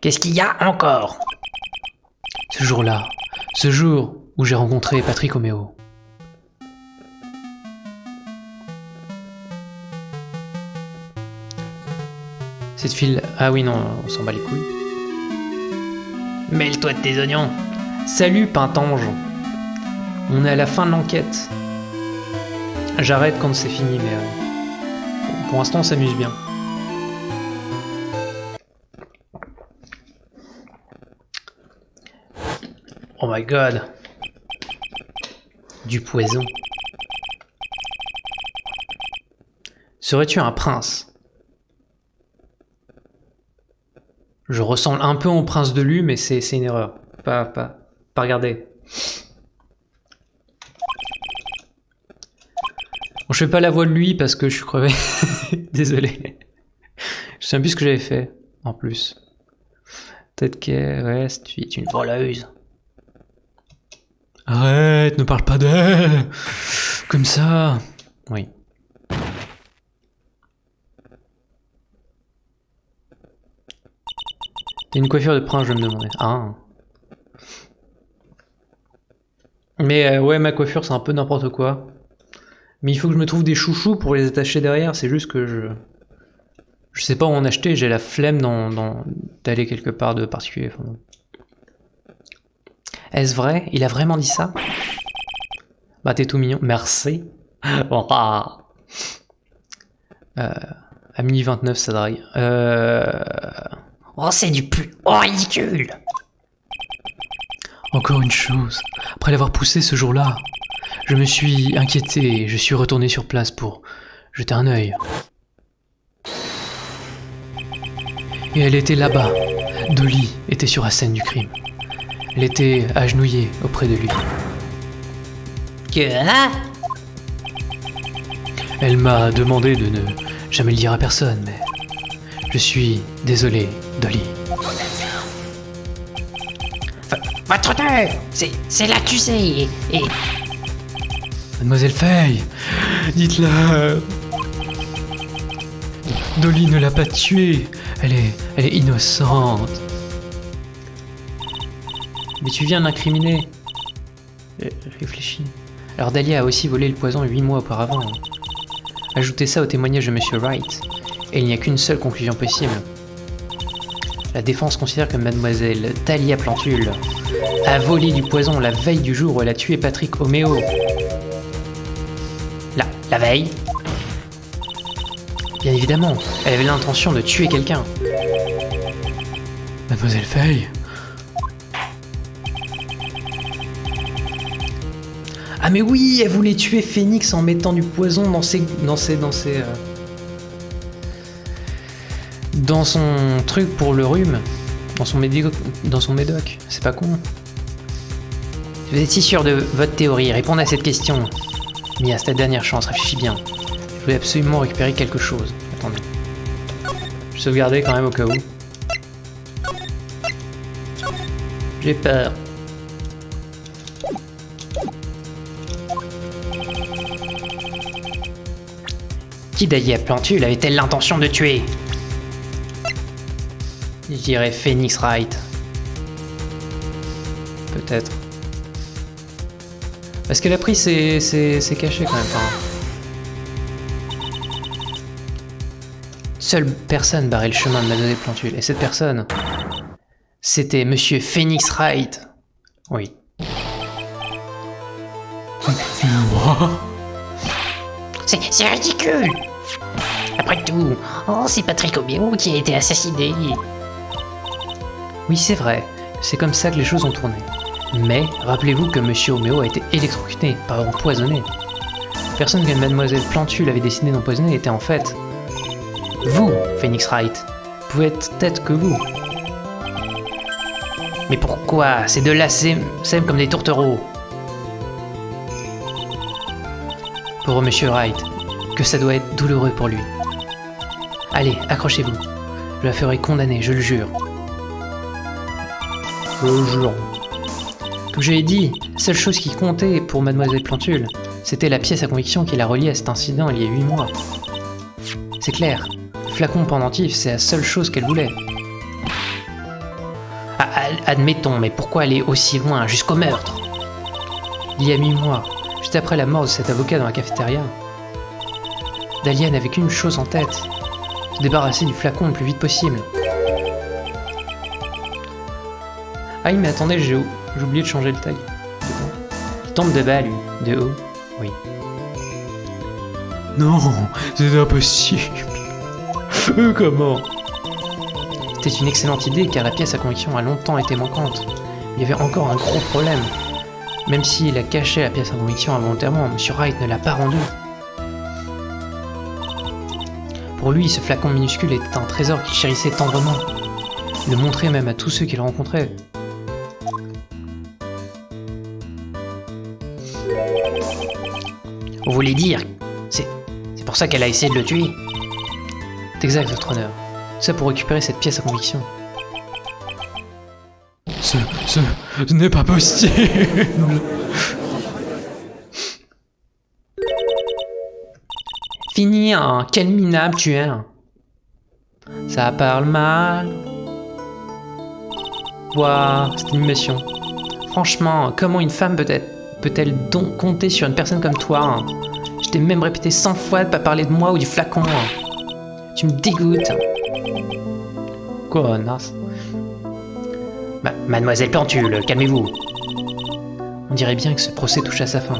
Speaker 2: Qu'est-ce qu'il y a encore?
Speaker 1: Ce jour-là, ce jour où j'ai rencontré Patrick O'Méo. Cette fille... Ah oui, non, on s'en bat les couilles.
Speaker 2: Mêle-toi de tes oignons.
Speaker 1: Salut, Pintange. On est à la fin de l'enquête. J'arrête quand c'est fini, mais... pour l'instant, on s'amuse bien. Oh my god. Du poison. Serais-tu un prince? Je ressemble un peu au prince de Lu, mais c'est une erreur. Pas regarder. Bon, je fais pas la voix de lui parce que je suis crevé. Désolé. Je sais plus ce que j'avais fait, en plus. Peut-être qu'elle reste, tu es une voleuse. Arrête, ne parle pas d'elle. Comme ça. Oui. T'as une coiffure de prince, je me demandais. Ah. Mais ouais, ma coiffure, c'est un peu n'importe quoi. Mais il faut que je me trouve des chouchous pour les attacher derrière. C'est juste que je sais pas où en acheter. J'ai la flemme d'aller quelque part de particulier. Enfin, est-ce vrai? Il a vraiment dit ça? Bah, t'es tout mignon. Merci. Bon, ah. À minuit 29, ça drague.
Speaker 2: Oh, c'est du plus ridicule.
Speaker 1: Encore une chose. Après l'avoir poussé ce jour-là, je me suis inquiété et je suis retourné sur place pour jeter un œil. Et elle était là-bas. Dolly était sur la scène du crime. Elle était agenouillée auprès de lui.
Speaker 2: Que...
Speaker 1: Elle m'a demandé de ne jamais le dire à personne, mais je suis désolé, Dolly.
Speaker 2: Votre honneur, c'est l'accusé et...
Speaker 1: Mademoiselle Faye, dites-le. Dolly ne l'a pas tué. Elle est innocente. Mais tu viens de l'incriminer. Réfléchis. Alors Dahlia a aussi volé le poison 8 mois auparavant. Ajoutez ça au témoignage de Monsieur Wright, et il n'y a qu'une seule conclusion possible. La défense considère que Mademoiselle Dahlia Plantule a volé du poison la veille du jour où elle a tué Patrick O'Méo.
Speaker 2: La veille?
Speaker 1: Bien évidemment, elle avait l'intention de tuer quelqu'un. Mademoiselle Faye. Ah mais oui, elle voulait tuer Phoenix en mettant du poison dans son truc pour le rhume, dans son médoc. C'est pas con.
Speaker 2: Vous êtes si sûr de votre théorie? Répondez à cette question.
Speaker 1: Mia, c'est ta dernière chance, réfléchis bien. Je voulais absolument récupérer quelque chose. Attendez. Je vais sauvegarder quand même au cas où. J'ai peur.
Speaker 2: Qui Dahlia Plantule avait-elle l'intention de tuer?
Speaker 1: Je dirais Phoenix Wright. Peut-être. Parce qu'elle a pris ses cachets quand même. Enfin, seule personne barrait le chemin de Mademoiselle Plantule. Et cette personne, c'était Monsieur Phoenix Wright. Oui.
Speaker 2: C'est ridicule. Après tout, c'est Patrick O'Méo qui a été assassiné.
Speaker 1: Oui, c'est vrai. C'est comme ça que les choses ont tourné. Mais rappelez-vous que Monsieur O'Méo a été électrocuté, pas empoisonné. La personne que Mademoiselle Plantule avait décidé d'empoisonner était en fait vous, Phoenix Wright. Pouvait être que vous.
Speaker 2: Mais pourquoi? Ces deux-là s'aiment comme des tourtereaux.
Speaker 1: Pour Monsieur Wright, que ça doit être douloureux pour lui. Allez, accrochez-vous. Je la ferai condamner, je le jure. Je le jure. Comme je l'ai dit, la seule chose qui comptait pour Mademoiselle Plantule, c'était la pièce à conviction qui la reliait à cet incident il y a 8 mois. C'est clair, flacon pendentif, c'est la seule chose qu'elle voulait.
Speaker 2: Admettons, mais pourquoi aller aussi loin, jusqu'au meurtre?
Speaker 1: Il y a 1000 mois, juste après la mort de cet avocat dans la cafétéria, Dahlia n'avait qu'une chose en tête, se débarrasser du flacon le plus vite possible. Ah mais attendez, j'ai oublié de changer le taille. Il tombe de bas, lui. De haut. Oui. Non, c'est impossible. Comment? C'était une excellente idée car la pièce à conviction a longtemps été manquante. Il y avait encore un gros problème. Même s'il a caché la pièce à conviction involontairement, M. Wright ne l'a pas rendue. Pour lui, ce flacon minuscule était un trésor qu'il chérissait tendrement. Il le montrait même à tous ceux qu'il rencontrait.
Speaker 2: Vous voulez dire, c'est pour ça qu'elle a essayé de le tuer?
Speaker 1: C'est exact, votre honneur. Tout ça pour récupérer cette pièce à conviction. Ce n'est pas possible. Fini, hein. Quel minable tu es. Ça parle mal. Ouah, cette animation. Franchement, comment une femme peut-elle donc compter sur une personne comme toi, hein? Je t'ai même répété 100 fois de pas parler de moi ou du flacon. Hein. Tu me dégoûtes. Connasse.
Speaker 2: Mademoiselle Plantule, calmez-vous.
Speaker 1: On dirait bien que ce procès touche à sa fin.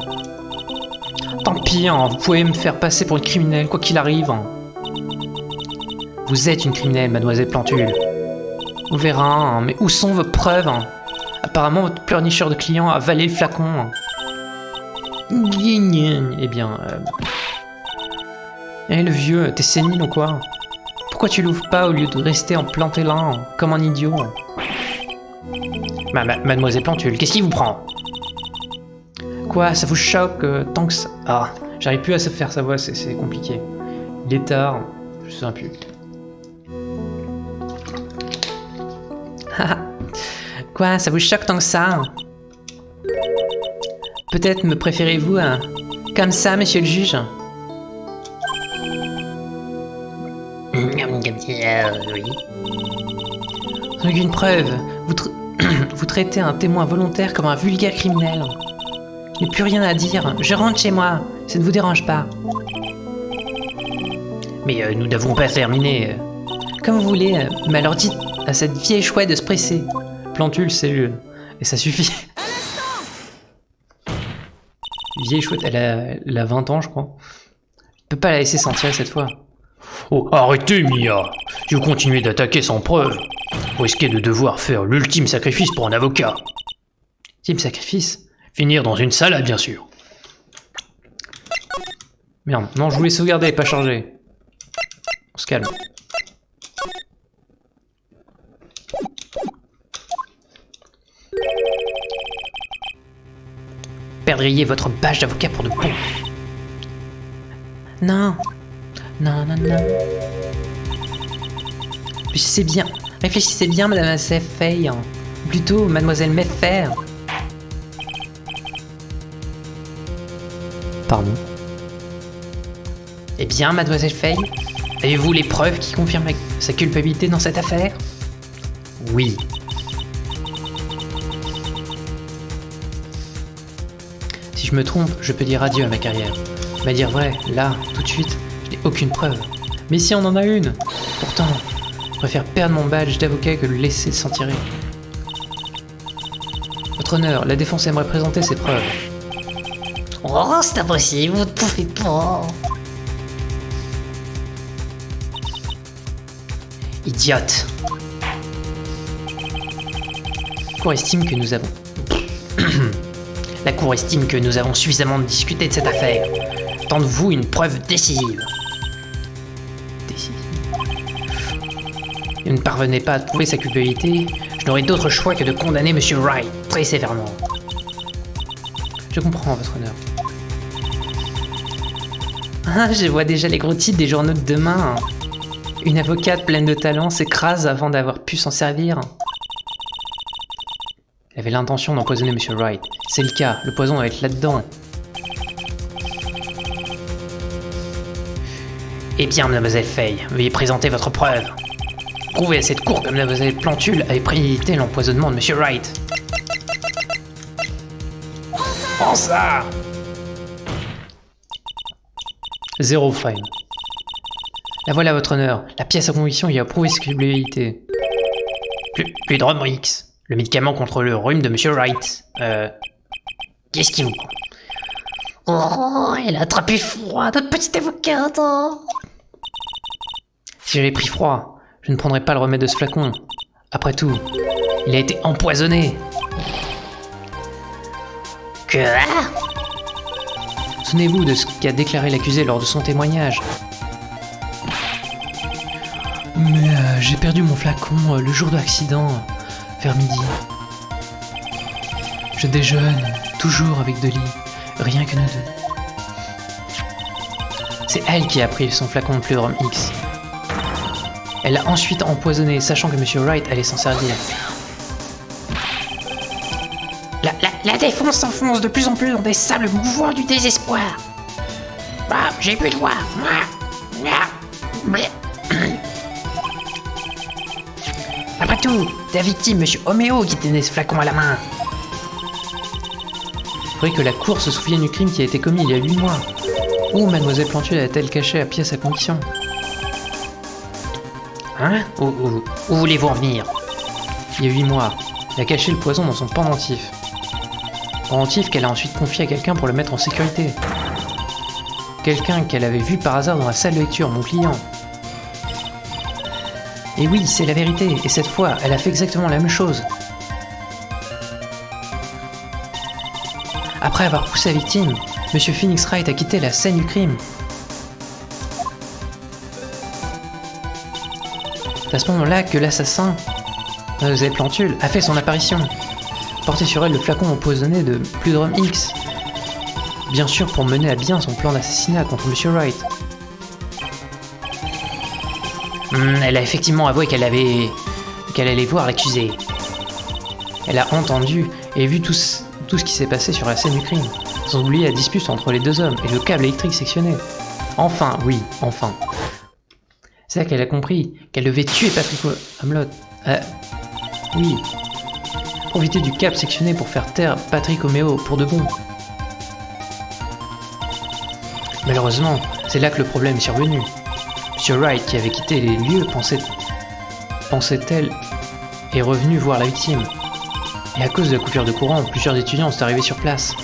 Speaker 1: Tant pis, hein, vous pouvez me faire passer pour une criminelle, quoi qu'il arrive. Hein. Vous êtes une criminelle, mademoiselle Plantule. On verra, hein, mais où sont vos preuves? Hein? Apparemment, votre pleurnicheur de clients a avalé le flacon. Hein. Eh bien... Eh le vieux, t'es sénile ou quoi? Pourquoi tu l'ouvres pas au lieu de rester en planté là, hein, comme un idiot?
Speaker 2: Mademoiselle Plantule, qu'est-ce qui vous prend?
Speaker 1: Quoi, ça vous choque tant que ça... Ah, j'arrive plus à se faire sa voix, c'est compliqué. Il est tard, je sais plus. Quoi, ça vous choque tant que ça? Peut-être me préférez-vous comme ça, monsieur le juge?
Speaker 2: Oui.
Speaker 1: Aucune preuve. Vous traitez un témoin volontaire comme un vulgaire criminel. Je n'ai plus rien à dire. Je rentre chez moi. Ça ne vous dérange pas.
Speaker 2: Mais nous n'avons pas terminé.
Speaker 1: Comme vous voulez. Mais alors dites à cette vieille chouette de se presser. Plantule, c'est lui. Et ça suffit. Vieille chouette, elle a 20 ans, je crois. Je peux pas la laisser s'en tirer cette fois.
Speaker 3: Oh, arrêtez, Mia! Si vous continuez d'attaquer sans preuve, vous risquez de devoir faire l'ultime sacrifice pour un avocat.
Speaker 1: Ultime sacrifice?
Speaker 3: Finir dans une salade, bien sûr.
Speaker 1: Merde, non, je voulais sauvegarder, pas charger. On se calme.
Speaker 2: Perdriez votre badge d'avocat pour de bon.
Speaker 1: Non. Non. Réfléchissez bien, madame Fay. Plutôt, mademoiselle Mayfair. Pardon. Eh bien, mademoiselle Fay, avez-vous les preuves qui confirment sa culpabilité dans cette affaire?
Speaker 2: Oui.
Speaker 1: Si je me trompe, je peux dire adieu à ma carrière. Mais dire vrai, là, tout de suite, je n'ai aucune preuve. Mais si on en a une! Pourtant, je préfère perdre mon badge d'avocat que le laisser s'en tirer. Votre honneur, la défense aimerait présenter ses preuves.
Speaker 2: Oh, c'est impossible, vous ne pouvez pas.
Speaker 1: Idiote! La Cour estime que nous avons...
Speaker 2: La Cour estime que nous avons suffisamment discuté de cette affaire. Tente-vous une preuve décisive.
Speaker 1: Et ne parvenez pas à prouver sa culpabilité, je n'aurai d'autre choix que de condamner M. Wright très sévèrement. Je comprends, votre honneur. Ah, je vois déjà les gros titres des journaux de demain. Une avocate pleine de talent s'écrase avant d'avoir pu s'en servir. Elle avait l'intention d'empoisonner M. Wright. C'est le cas, le poison doit être là-dedans.
Speaker 2: Eh bien, mademoiselle Fay, veuillez présenter votre preuve.
Speaker 1: Prouvez à cette cour que mademoiselle Plantule avait prémédité l'empoisonnement de Monsieur Wright.
Speaker 3: Prends ça!
Speaker 1: 0 frame. La voilà, votre honneur. La pièce à conviction y a prouvé sa culpabilité.
Speaker 2: Plus de rhum X. Le médicament contre le rhume de Monsieur Wright. Qu'est-ce qui vous prend? Oh, elle a attrapé froid, notre petite avocate. Oh.
Speaker 1: Si j'avais pris froid, je ne prendrais pas le remède de ce flacon. Après tout, il a été empoisonné.
Speaker 2: Que?
Speaker 1: Souvenez-vous de ce qu'a déclaré l'accusé lors de son témoignage. Mais j'ai perdu mon flacon le jour de l'accident, vers midi. Je déjeune, toujours avec Dolly, rien que nous deux. C'est elle qui a pris son flacon de Pleurum X. Elle l'a ensuite empoisonné, sachant que Monsieur Wright allait s'en servir.
Speaker 2: La défense s'enfonce de plus en plus dans des sables mouvants du désespoir. Ah, j'ai pu le voir. Après tout, la victime, Monsieur Homéo, qui tenait ce flacon à la main.
Speaker 1: Il faudrait que la cour se souvienne du crime qui a été commis il y a 8 mois. Où mademoiselle Plantule a-t-elle caché la pièce à conviction?
Speaker 2: Hein? Où voulez-vous en venir?
Speaker 1: Il y a 8 mois, elle a caché le poison dans son pendentif. Pendentif qu'elle a ensuite confié à quelqu'un pour le mettre en sécurité. Quelqu'un qu'elle avait vu par hasard dans la salle de lecture, mon client. Et oui, c'est la vérité, et cette fois, elle a fait exactement la même chose. Après avoir poussé la victime, Monsieur Phoenix Wright a quitté la scène du crime. C'est à ce moment-là que l'assassin, Mademoiselle Plantule, a fait son apparition. Porté sur elle le flacon empoisonné de Pleurum X. Bien sûr pour mener à bien son plan d'assassinat contre Monsieur Wright.
Speaker 2: Elle a effectivement avoué qu'elle allait voir l'accusé.
Speaker 1: Elle a entendu et vu tout ce qui s'est passé sur la scène du crime, sans oublier la dispute entre les deux hommes et le câble électrique sectionné. Enfin, oui, enfin. C'est là qu'elle a compris qu'elle devait tuer Patrick Hamlot. Oui. Profiter du câble sectionné pour faire taire Patrick Homéo pour de bon. Malheureusement, c'est là que le problème est survenu. Monsieur Wright, qui avait quitté les lieux, pensait-elle, est revenu voir la victime. Et à cause de la coupure de courant, plusieurs étudiants sont arrivés sur place.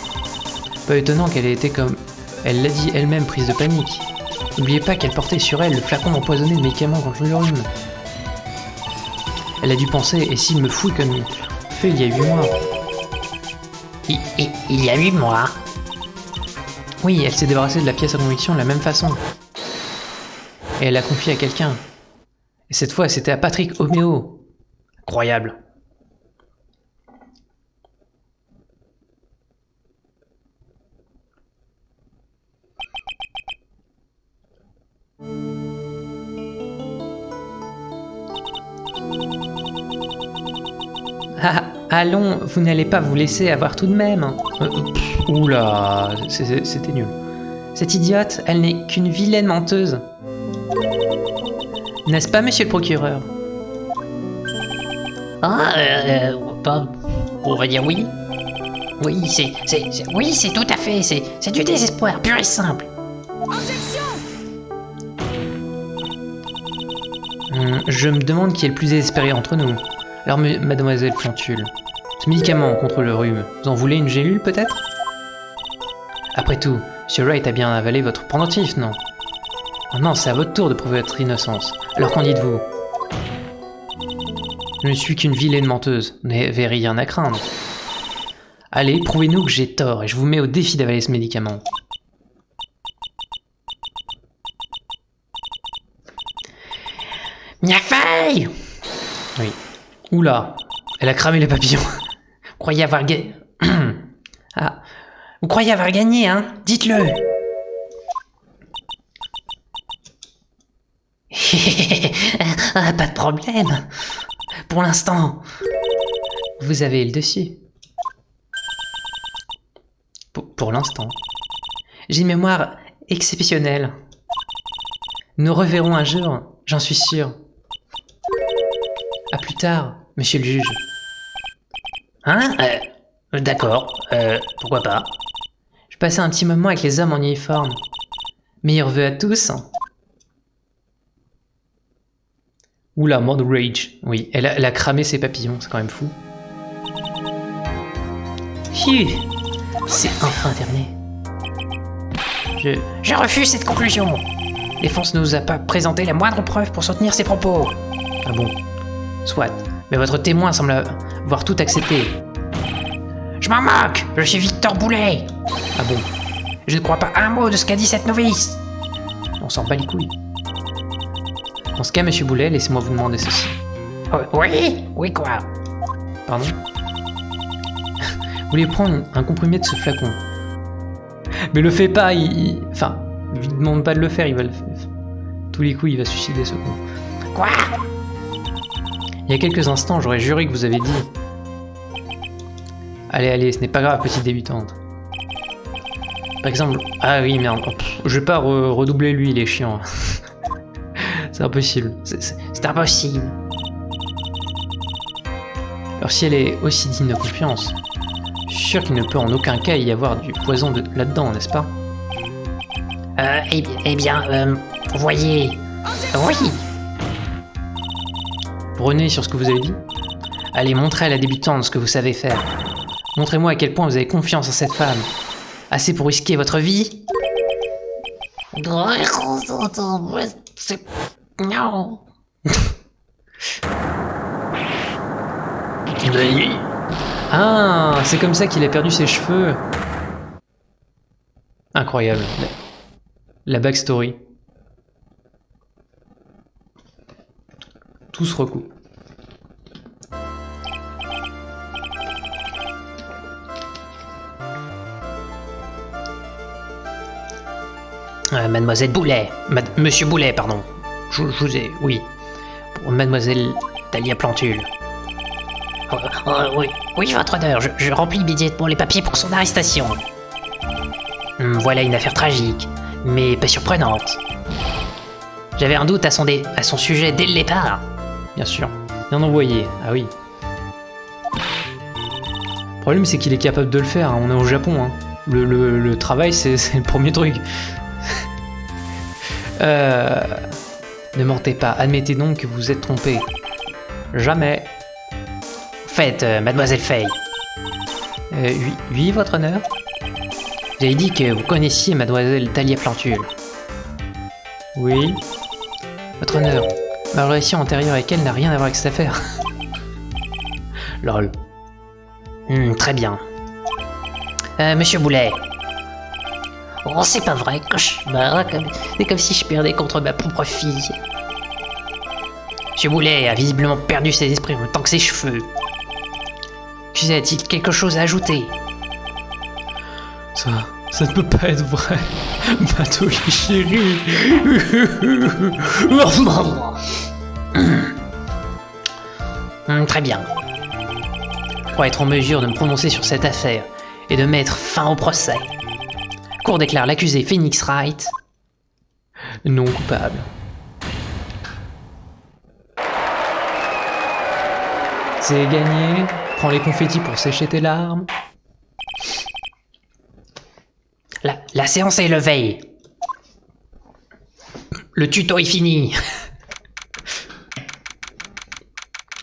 Speaker 1: Pas étonnant qu'elle ait été comme... Elle l'a dit elle-même, prise de panique. N'oubliez pas qu'elle portait sur elle le flacon empoisonné de médicaments contre le rhume. Elle a dû penser, et s'il me fouille comme fait il y a 8 mois.
Speaker 2: Il y a 8 mois?
Speaker 1: Oui, elle s'est débarrassée de la pièce à conviction de la même façon. Et elle l'a confiée à quelqu'un. Et cette fois, c'était à Patrick Homéo. Incroyable. Ah, allons, vous n'allez pas vous laisser avoir tout de même. Oula, c'était nul. Cette idiote, elle n'est qu'une vilaine menteuse. N'est-ce pas, monsieur le procureur?
Speaker 2: On va dire oui. Oui, c'est tout à fait, c'est du désespoir, pur et simple.
Speaker 1: Je me demande qui est le plus désespéré entre nous. Alors, mademoiselle Plantule, ce médicament contre le rhume, vous en voulez une gélule peut-être? Après tout, Monsieur Wright a bien avalé votre pendentif, non? Maintenant, c'est à votre tour de prouver votre innocence. Alors qu'en dites-vous? Je ne suis qu'une vilaine menteuse, vous n'avez rien à craindre. Allez, prouvez-nous que j'ai tort et je vous mets au défi d'avaler ce médicament.
Speaker 2: Miafaille!
Speaker 1: Oui. Oula, elle a cramé les papillons. Vous croyez avoir gagné... Ah, vous croyez avoir gagné, hein? Dites-le!
Speaker 2: Pas de problème. Pour l'instant.
Speaker 1: Vous avez le dessus. Pour l'instant. J'ai une mémoire exceptionnelle. Nous nous reverrons un jour, j'en suis sûr. À plus tard, monsieur le juge.
Speaker 2: Hein D'accord, pourquoi pas.
Speaker 1: Je passais un petit moment avec les hommes en uniforme. Meilleurs vœux à tous. Oula, mode rage. Oui, elle a cramé ses papillons, c'est quand même fou. Phew, c'est enfin terminé.
Speaker 2: Je refuse cette conclusion.
Speaker 1: Défense ne nous a pas présenté la moindre preuve pour soutenir ses propos. Ah bon. Soit. Mais votre témoin semble avoir tout accepté.
Speaker 2: Je m'en moque. Je suis Victor Boulet.
Speaker 1: Ah bon.
Speaker 2: Je ne crois pas un mot de ce qu'a dit cette novice.
Speaker 1: On s'en bat les couilles. Dans ce cas, monsieur Boulet, laissez-moi vous demander ceci.
Speaker 2: Oui? Oui quoi?
Speaker 1: Pardon? Vous voulez prendre un comprimé de ce flacon? Mais le fais pas, Enfin, lui demande pas de le faire, il va le faire. Tous les coups, il va suicider ce con.
Speaker 2: Quoi?
Speaker 1: Il y a quelques instants, j'aurais juré que vous avez dit... Allez, ce n'est pas grave, petite débutante. Par exemple... Ah oui, merde. Je vais pas redoubler lui, il est chiant. C'est impossible.
Speaker 2: C'est impossible.
Speaker 1: Alors si elle est aussi digne de confiance, je suis sûr qu'il ne peut en aucun cas y avoir du poison là-dedans, n'est-ce pas?
Speaker 2: Eh bien, voyez... Oui.
Speaker 1: Vous renez sur ce que vous avez dit? Allez, montrez à la débutante ce que vous savez faire. Montrez-moi à quel point vous avez confiance en cette femme. Assez pour risquer votre vie?
Speaker 2: Non.
Speaker 1: Ah, c'est comme ça qu'il a perdu ses cheveux. Incroyable. La backstory. Tout se recoupe.
Speaker 2: Mademoiselle Boulet. Monsieur Boulet, pardon. Je vous ai... Oui. Pour Mademoiselle Talia Plantule. Oui, votre honneur. Je remplis immédiatement les papiers pour son arrestation. Voilà une affaire tragique, mais pas surprenante. J'avais un doute à son sujet dès le départ.
Speaker 1: Bien sûr. Bien envoyé. Ah oui. Le problème, c'est qu'il est capable de le faire. Hein. On est au Japon. Hein. Le travail, c'est le premier truc. Ne mentez pas. Admettez donc que vous êtes trompé. Jamais.
Speaker 2: Faites, Mademoiselle Fay.
Speaker 1: Oui, votre honneur.
Speaker 2: Vous avez dit que vous connaissiez Mademoiselle Talia Plantule.
Speaker 1: Oui. Votre honneur, ma relation antérieure avec elle n'a rien à voir avec cette affaire.
Speaker 2: Lol. Très bien. Monsieur Boulet. Oh, c'est pas vrai, cauchemar. C'est comme si je perdais contre ma propre fille. Monsieur Boulet a visiblement perdu ses esprits en même temps que ses cheveux. A-t-il quelque chose à ajouter?
Speaker 1: Ça ne peut pas être vrai. Matoi chérie.
Speaker 2: Très bien. Pour être en mesure de me prononcer sur cette affaire et de mettre fin au procès, la Cour déclare l'accusé Phoenix Wright
Speaker 1: non coupable. C'est gagné. Prends les confettis pour sécher tes larmes.
Speaker 2: La séance est levée. Le tuto est fini.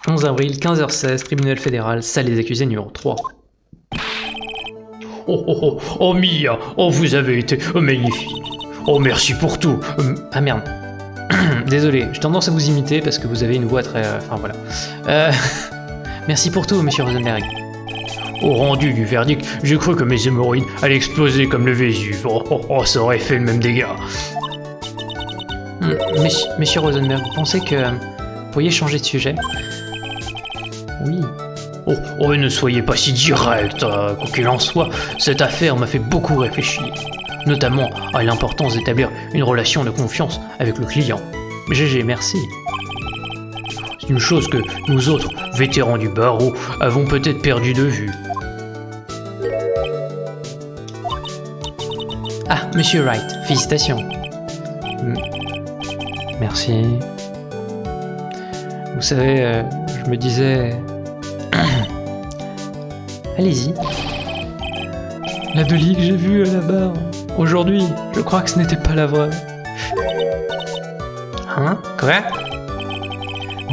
Speaker 1: 11 avril, 15h16, tribunal fédéral, salle des accusés numéro 3.
Speaker 3: Oh Mia, vous avez été magnifique. Oh merci pour tout.
Speaker 1: Ah merde. Désolé, j'ai tendance à vous imiter parce que vous avez une voix très... Enfin voilà. Merci pour tout, monsieur Rosenberg.
Speaker 3: Au rendu du verdict, j'ai cru que mes hémorroïdes allaient exploser comme le Vésuve. Ça aurait fait le même dégât.
Speaker 1: Monsieur Rosenberg, vous pensez que vous pourriez changer de sujet? Oui.
Speaker 3: Ne soyez pas si direct. Quoi qu'il en soit, cette affaire m'a fait beaucoup réfléchir. Notamment à l'importance d'établir une relation de confiance avec le client.
Speaker 1: GG, merci.
Speaker 3: C'est une chose que nous autres, vétérans du barreau, avons peut-être perdu de vue.
Speaker 1: Ah, monsieur Wright, félicitations. Merci. Vous savez, je me disais... Allez-y. La Dolly que j'ai vue à la barre, aujourd'hui, je crois que ce n'était pas la vraie.
Speaker 2: Hein? Quoi?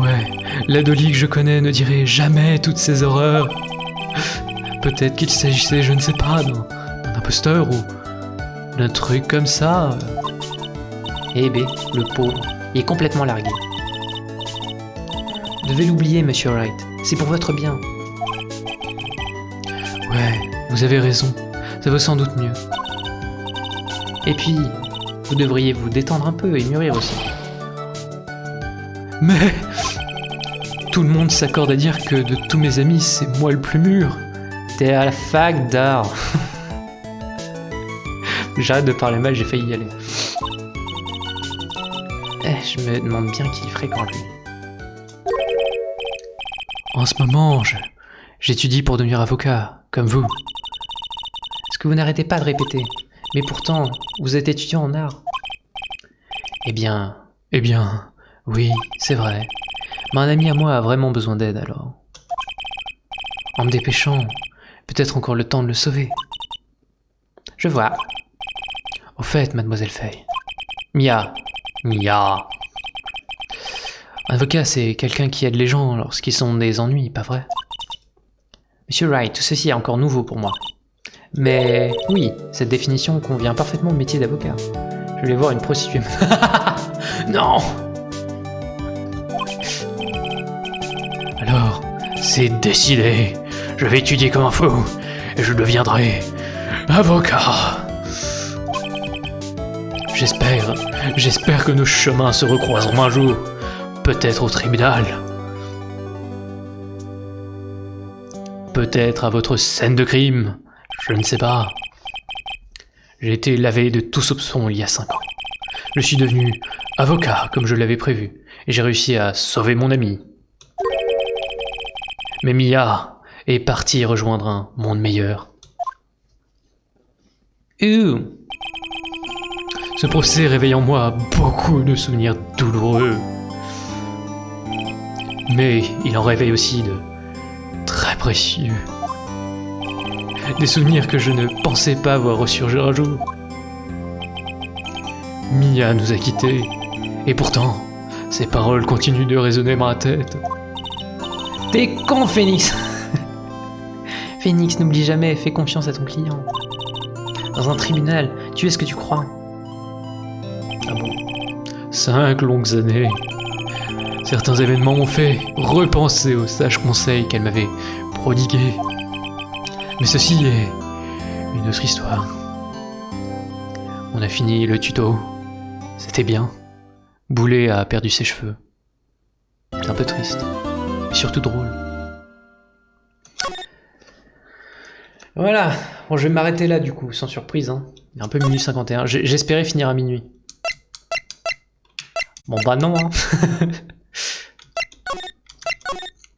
Speaker 1: Ouais, la Dolly que je connais ne dirait jamais toutes ces horreurs. Peut-être qu'il s'agissait, je ne sais pas, d'un imposteur ou d'un truc comme ça.
Speaker 2: Eh ben, le pauvre, il est complètement largué.
Speaker 1: Vous devez l'oublier, Monsieur Wright. C'est pour votre bien. Ouais, vous avez raison. Ça vaut sans doute mieux.
Speaker 2: Et puis, vous devriez vous détendre un peu et mûrir aussi.
Speaker 1: Mais... tout le monde s'accorde à dire que de tous mes amis, c'est moi le plus mûr.
Speaker 2: T'es à la fac d'art.
Speaker 1: J'arrête de parler mal, j'ai failli y aller.
Speaker 2: Je me demande bien qui fréquente lui.
Speaker 1: En ce moment, j'étudie pour devenir avocat, comme vous.
Speaker 2: Est-ce que vous n'arrêtez pas de répéter? Mais pourtant, vous êtes étudiant en art.
Speaker 1: Eh bien, oui, c'est vrai. Mais un ami à moi a vraiment besoin d'aide alors. En me dépêchant, peut-être encore le temps de le sauver.
Speaker 2: Je vois.
Speaker 1: Au fait, mademoiselle Fay.
Speaker 2: Mia.
Speaker 1: Un avocat, c'est quelqu'un qui aide les gens lorsqu'ils sont dans des ennuis, pas vrai?
Speaker 2: Monsieur Wright, tout ceci est encore nouveau pour moi. Mais oui, cette définition convient parfaitement au métier d'avocat. Je vais voir une prostituée.
Speaker 1: Non! Alors, c'est décidé. Je vais étudier comme un fou et je deviendrai avocat. J'espère que nos chemins se recroiseront un jour. Peut-être au tribunal. Peut-être à votre scène de crime. Je ne sais pas. J'ai été lavé de tout soupçon il y a 5 ans. Je suis devenu avocat comme je l'avais prévu. Et j'ai réussi à sauver mon ami. Mais Mia est partie rejoindre un monde meilleur. Ce procès réveille en moi beaucoup de souvenirs douloureux. Mais il en réveille aussi de très précieux. Des souvenirs que je ne pensais pas voir ressurgir un jour. Mia nous a quittés, et pourtant, ses paroles continuent de résonner dans ma tête.
Speaker 2: T'es con, Phoenix. Phoenix, n'oublie jamais, fais confiance à ton client. Dans un tribunal, tu es ce que tu crois.
Speaker 1: Ah bon? 5 longues années. Certains événements m'ont fait repenser aux sages conseils qu'elle m'avait prodigués. Mais ceci est une autre histoire. On a fini le tuto. C'était bien. Boulet a perdu ses cheveux. C'est un peu triste. Mais surtout drôle.
Speaker 2: Voilà, bon, je vais m'arrêter là du coup, sans surprise. Hein. Il est un peu minuit 51. J'espérais finir à minuit. Bon bah non, hein.